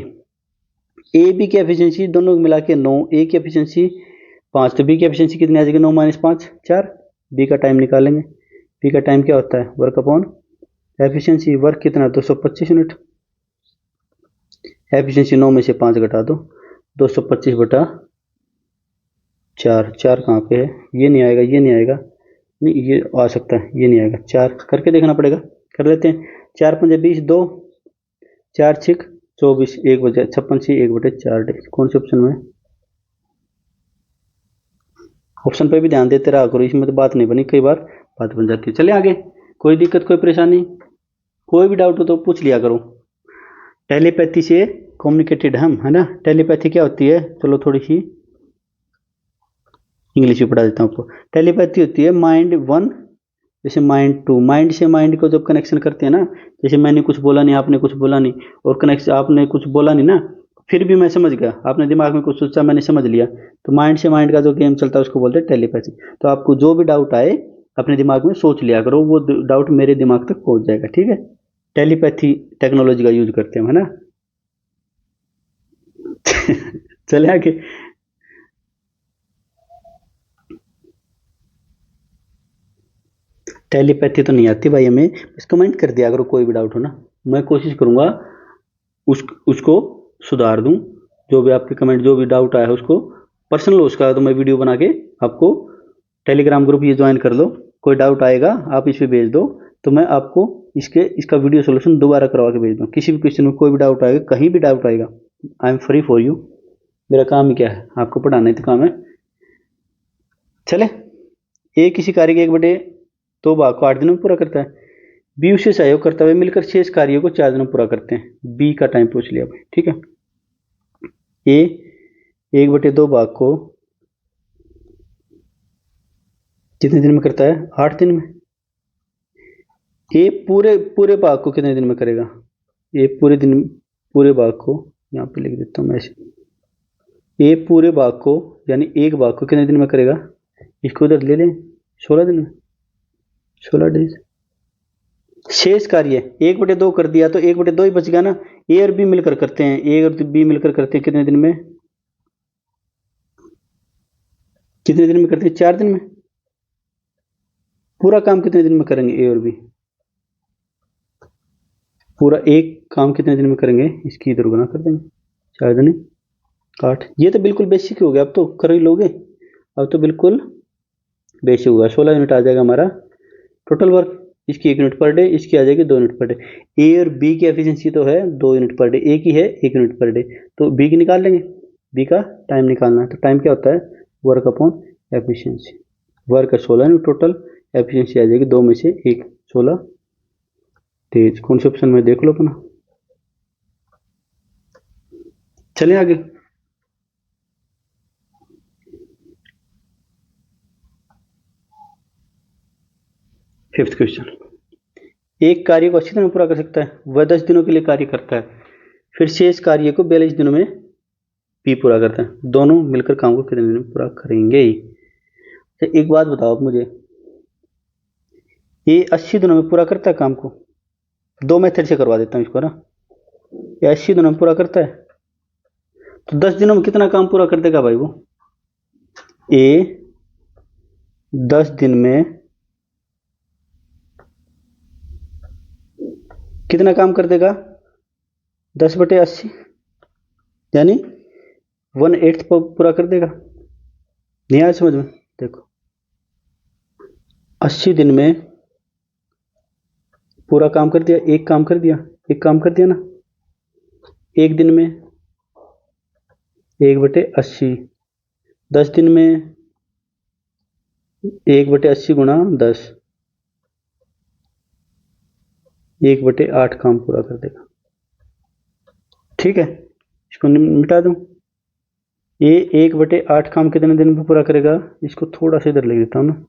Speaker 1: ए बी की एफिशिएंसी दोनों को मिला के 9, ए की एफिशिएंसी 5, तो बी की एफिशिएंसी कितनी आ जाएगी 9 - 5 4। बी का टाइम निकालेंगे, बी का टाइम क्या होता है वर्क अपॉन एफिशिएंसी। वर्क कितना 225 यूनिट, एफिशिएंसी 9 में से 5 घटा दो, 225/4, 4 कहाँ पे है, ये नहीं आएगा, ये नहीं आएगा, नहीं ये आ सकता है, ये नहीं आएगा, 4 करके देखना पड़ेगा, कर लेते हैं। 4 × 5 = 20, 2 4 × 6 = 24, 1 बचे 56 1/4 डे। कौन से ऑप्शन में, ऑप्शन पे भी ध्यान देते रहा करो, इसमें तो बात नहीं बनी, कई बार बात बन जाती है। चले आगे, कोई दिक्कत कोई परेशानी, कोई भी डाउट हो तो पूछ लिया करो। टेलीपैथी से कम्युनिकेटेड हम, है ना। टेलीपैथी क्या होती है, चलो थोड़ी सी इंग्लिश में पढ़ा देता हूँ आपको। टेलीपैथी होती है माइंड वन जैसे माइंड टू, माइंड से माइंड को जब कनेक्शन करते हैं ना, जैसे मैंने कुछ बोला नहीं, आपने कुछ बोला नहीं, और कनेक्शन, आपने कुछ बोला नहीं ना, फिर भी मैं समझ गया, आपने दिमाग में कुछ सोचा, मैंने समझ लिया, तो माइंड से माइंड का जो गेम चलता है उसको बोलते हैं टेलीपैथी। तो आपको जो भी डाउट आए अपने दिमाग में सोच लिया करो, वो डाउट मेरे दिमाग तक पहुंच जाएगा, ठीक है। टेलीपैथी टेक्नोलॉजी का यूज करते हैं, है ना। चले आगे। टेलीपैथी तो नहीं आती भाई हमें, बस कमेंट कर दिया अगर कोई भी डाउट हो ना, मैं कोशिश करूंगा उसको सुधार दूं। जो भी आपके कमेंट, जो भी डाउट आया है उसको पर्सनल, उसका तो मैं वीडियो बना के आपको, टेलीग्राम ग्रुप ये ज्वाइन कर लो, कोई डाउट आएगा आप इस पे भेज दो, तो मैं आपको इसका वीडियो सोल्यूशन दोबारा करवा के भेज दूँ। किसी भी क्वेश्चन में कोई भी डाउट आएगा, कहीं भी डाउट आएगा, I am free for you. मेरा काम ही क्या है, आपको पढ़ाना ही तो काम है। चले, ए किसी कार्य के 1/2 भाग को 8 दिनों में पूरा करता है, बी उससे सहयोग करता हुए मिलकर शेष कार्यों को 4 दिनों में पूरा करते हैं। बी का टाइम पूछ लिया भाई, ठीक है। ए 1/2 भाग को कितने दिन में करता है? 8 दिन में। ए पूरे पूरे भाग को कितने दिन में करेगा? ए पूरे भाग को यहाँ पे लिख देता हूँ मैं ऐसे, ए पूरे भाग को यानी एक भाग को कितने दिन में करेगा? इसको उधर ले लें, 16 दिन में, 16 डेज। शेष कार्य 1/2 कर दिया तो 1/2 ही बच गया ना। ए और बी मिलकर करते हैं, ए और बी मिलकर करते हैं कितने दिन में? कितने दिन में करते हैं? 4 दिन में। पूरा काम कितने दिन में करेंगे ए और बी? पूरा एक काम कितने दिन में करेंगे? इसकी इधर गुना कर देंगे, 4 दिन 8। ये तो बिल्कुल बेसिक हो गया, अब तो कर ही लोगे, अब तो बिल्कुल बेसिक होगा। 16 यूनिट आ जाएगा हमारा टोटल वर्क। इसकी 1 यूनिट पर डे, इसकी आ जाएगी 2 यूनिट पर डे। ए और बी की एफिशिएंसी तो है 2 यूनिट पर डे, ए की है 1 यूनिट पर डे, तो बी की निकाल लेंगे। बी का टाइम निकालना है, तो टाइम क्या होता है? Work upon efficiency. वर्क है 16 यूनिट टोटल, एफिशिएंसी आ जाएगी 2 में से 1, 16 तेज। कौन से ऑप्शन में देख लो अपना। चलें आगे। फिफ्थ क्वेश्चन, एक कार्य को 80 दिनों में पूरा कर सकता है, वह 10 दिनों के लिए कार्य करता है, फिर शेष कार्य को 42 दिनों में पी पूरा करता है। दोनों मिलकर काम को कितने दिन में पूरा करेंगे? तो एक बात बताओ आप मुझे, ये 80 दिनों में पूरा करता है काम को? दो मेथड से करवा देता हूँ इसको ना। ये 80 दिनों में पूरा करता है, तो 10 दिनों में कितना काम पूरा कर देगा भाई वो? ए 10 दिन में कितना काम कर देगा? 10/80 यानी 1/8 पूरा कर देगा। नहीं आया समझ में? देखो 80 दिन में पूरा काम कर दिया, एक काम कर दिया, एक काम कर दिया ना। एक दिन में 1/80, 10 दिन में 1/80 गुणा 10, 1/8 काम पूरा कर देगा, ठीक है। इसको मिटा दूं, ये 1/8 काम कितने दिन में पूरा करेगा? इसको थोड़ा सा इधर लिख देता हूँ ना,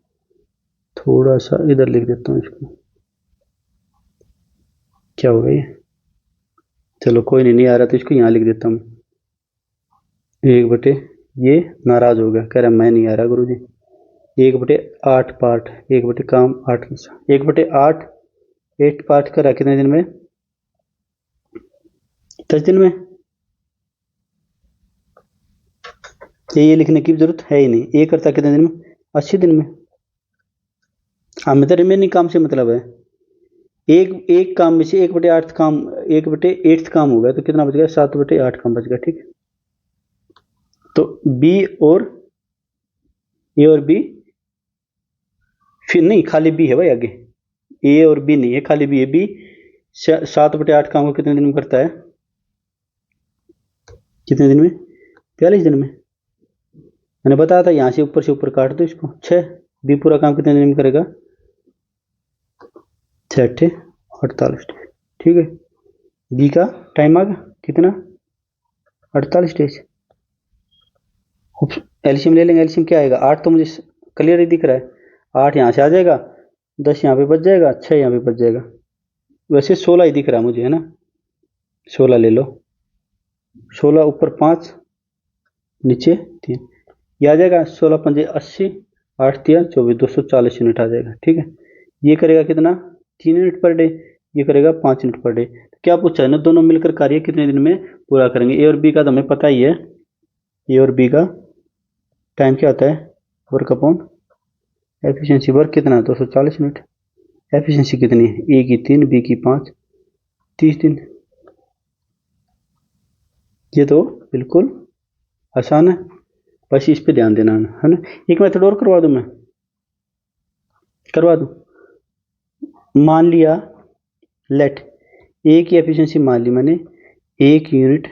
Speaker 1: थोड़ा सा इधर लिख देता हूँ इसको। क्या हो गया ये? चलो कोई नहीं आ रहा तो इसको यहाँ लिख देता हूँ। ये नाराज हो गया, कह रहा मैं नहीं आ रहा गुरुजी। 1/8 पार्ट, 1 काम 8, 1/8 8 पार्ट करा कितने दिन में? 10 दिन में। ये लिखने की जरूरत है ही नहीं, ये करता कितने दिन में? 80 दिन में। हमें तो रिमेनिंग काम से मतलब है। एक काम में से 1/8 काम, 1/8 काम हो गया, तो कितना बच गया? 7/8 काम बच गया, ठीक है। तो बी और ए और बी, फिर नहीं खाली बी है भाई आगे, ए और बी नहीं है, खाली बी है। बी 7/8 काम को कितने दिन में करता है? कितने दिन में? 42 दिन में। मैंने बताया था यहां से ऊपर काट दो इसको, 6। बी पूरा काम कितने दिन में करेगा? 6 48, ठीक है। बी का टाइम आ गया कितना? 48 डेज। एल्शियम ले लेंगे, एल्शियम क्या आएगा? 8 तो मुझे क्लियर ही दिख रहा है, 8 यहाँ से आ जाएगा, 10 यहाँ पे बच जाएगा, 6 यहाँ पे बच जाएगा। वैसे 16 ही दिख रहा है मुझे, है ना, 16 ले लो, 16 ऊपर 5 नीचे 3, ये आ जाएगा 16 पंजे 80, 8 तिया 24, 240 यूनिट आ जाएगा। ठीक है, ये करेगा कितना, 3 यूनिट पर डे, ये करेगा 5 यूनिट पर डे। तो क्या पूछा है ना, दोनों मिलकर कार्य कितने दिन में पूरा करेंगे। ए और बी का तो हमें पता ही है, ए और बी का टाइम क्या होता है, वर्क अपॉन एफिशिएंसी। वर्क कितना है, 240 यूनिट। एफिशिएंसी कितनी है, ए की 3, बी की 5, 30 दिन। ये तो बिल्कुल आसान है, बस इस पे ध्यान देना है ना। एक मेथड और करवा दूं, मैं करवा दूं। मान लिया, लेट ए की एफिशिएंसी मान ली मैंने 1 यूनिट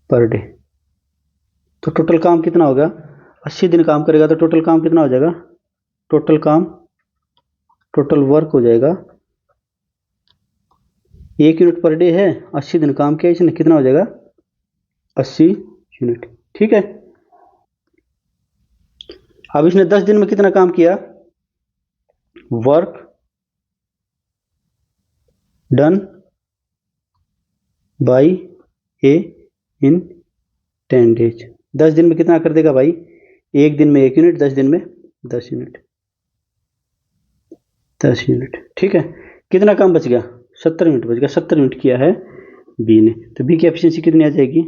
Speaker 1: पर डे, तो टोटल काम कितना होगा, 80 दिन काम करेगा तो टोटल काम कितना हो जाएगा, टोटल काम, टोटल वर्क हो जाएगा 1 यूनिट पर डे है, 80 दिन काम किया इसने, कितना हो जाएगा 80 यूनिट। ठीक है, अब इसने 10 दिन में कितना काम किया, work done by A in 10 days. 10 दिन में कितना कर देगा भाई, एक दिन में 1 यूनिट, 10 दिन में 10 यूनिट, 10 यूनिट। ठीक है, कितना काम बच गया, 70 यूनिट बच गया। 70 यूनिट किया है बी ने, तो बी की एफिशिएंसी कितनी आ जाएगी,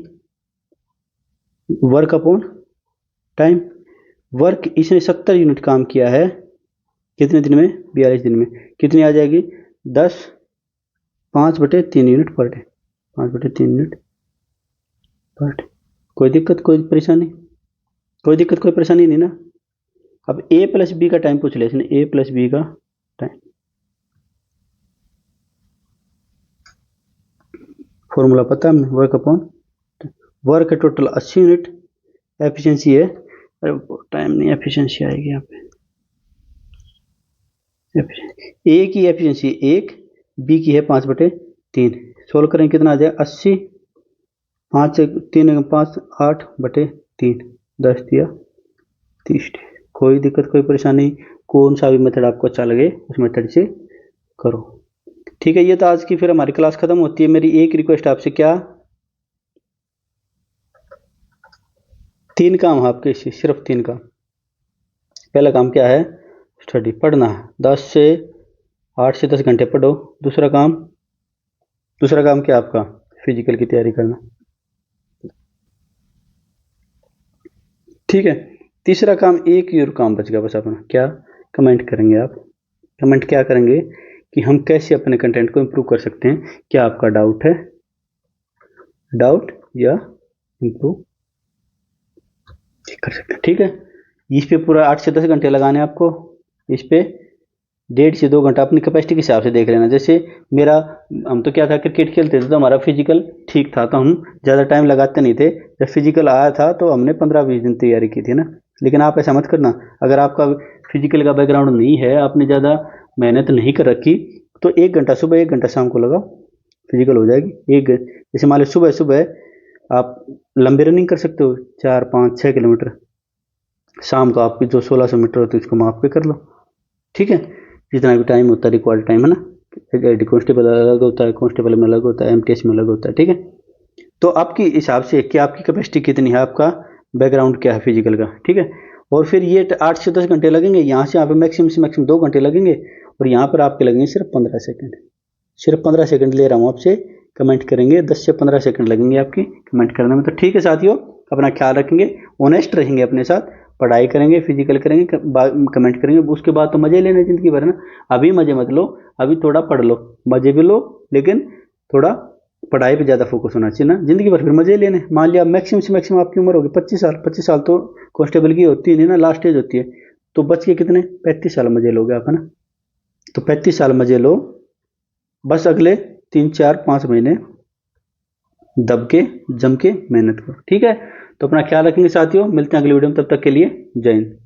Speaker 1: वर्क अपॉन टाइम। वर्क इसने 70 यूनिट काम किया है, कितने दिन में, 42 दिन में, कितनी आ जाएगी 10, 5/3 unit per day, 5/3 unit per day. कोई दिक्कत, कोई परेशानी, कोई दिक्कत कोई परेशानी नहीं ना। अब ए प्लस बी का टाइम पूछ लिया इसने, ए प्लस बी का टाइम, फॉर्मूला पता है, वर्क अपॉन वर्क है टोटल 80 यूनिट, एफिशिएंसी है, अरे टाइम नहीं, एफिशिएंसी आएगी यहाँ पे, ए की एफिशिएंसी 1, बी की है 5/3। सोल्व करें कितना आ जाए 80, 5 3 5 8/3, 10 दिया 30। कोई दिक्कत कोई परेशानी, कौन सा भी मेथड आपको अच्छा लगे उस मेथड से करो। ठीक है, ये तो आज की फिर हमारी क्लास खत्म होती है। मेरी एक रिक्वेस्ट आपसे, क्या 3 काम है आपके, सिर्फ 3 काम। पहला काम क्या है, स्टडी, पढ़ना है, 8 से 10 घंटे पढ़ो। दूसरा काम क्या आपका, फिजिकल की तैयारी करना। ठीक है, तीसरा काम, एक ही और काम बच गया बस अपना, क्या, कमेंट करेंगे आप। कमेंट क्या करेंगे कि हम कैसे अपने कंटेंट को इम्प्रूव कर सकते हैं, क्या आपका डाउट है, डाउट या इम्प्रूव कर सकते हैं। ठीक है, इस पे पूरा 8 से 10 घंटे लगाने आपको, इस पे 1.5 से 2 घंटा अपनी कैपेसिटी के हिसाब से देख लेना। जैसे मेरा, हम तो क्या था, क्रिकेट खेलते थे तो हमारा फिजिकल ठीक था, तो हम ज़्यादा टाइम लगाते नहीं थे। जब फिजिकल आया था तो हमने 15-20 दिन तैयारी की थी ना। लेकिन आप ऐसा मत करना, अगर आपका फिजिकल का बैकग्राउंड नहीं है, आपने ज़्यादा मेहनत नहीं कर रखी, तो 1 घंटा सुबह 1 घंटा शाम को लगाओ, फिजिकल हो जाएगी। जैसे मान लो सुबह सुबह आप लंबी रनिंग कर सकते हो 4 5 6 किलोमीटर, शाम को आपकी जो 1600 मीटर होती है उसको माप पे कर लो। ठीक है, जितना भी टाइम होता है रिक्वायर्ड टाइम, है ना। कांस्टेबल अलग होता है, कांस्टेबल में अलग होता है, एमटीएस में अलग होता है। ठीक है, तो आपकी हिसाब से कि आपकी कैपेसिटी कितनी है, आपका बैकग्राउंड क्या है फिजिकल का। ठीक है, और फिर ये 8 से 10 घंटे लगेंगे, यहाँ से यहाँ पे मैक्सिमम से मैक्सिमम 2 घंटे लगेंगे, और यहाँ पर आपके लगेंगे सिर्फ 15 सेकंड। सिर्फ 15 सेकंड ले रहा हूँ आपसे, कमेंट करेंगे 10 से 15 सेकंड लगेंगे आपकी कमेंट करने में। तो ठीक है साथियों, अपना ख्याल रखेंगे, ऑनेस्ट रहेंगे अपने साथ, पढ़ाई करेंगे, फिजिकल करेंगे, कमेंट करेंगे, उसके बाद तो मजे लेने जिंदगी भर ना। अभी मजे मत लो, अभी थोड़ा पढ़ लो, मजे भी लो, लेकिन थोड़ा पढ़ाई पे ज़्यादा फोकस होना चाहिए ना। जिंदगी भर फिर मजे लेने, मान लिया मैक्सिमम से मैक्सिमम आपकी उम्र होगी 25 साल, 25 साल तो कांस्टेबल की होती नहीं ना, लास्ट एज होती है, तो बच के कितने 35 साल मजे लोगे आप, है ना। तो 35 साल मजे लो, बस अगले 3 4 5 महीने दब के जम के मेहनत करो। ठीक है, तो अपना ख्याल रखेंगे साथियों, मिलते हैं अगली वीडियो में, तब तक के लिए जय हिंद।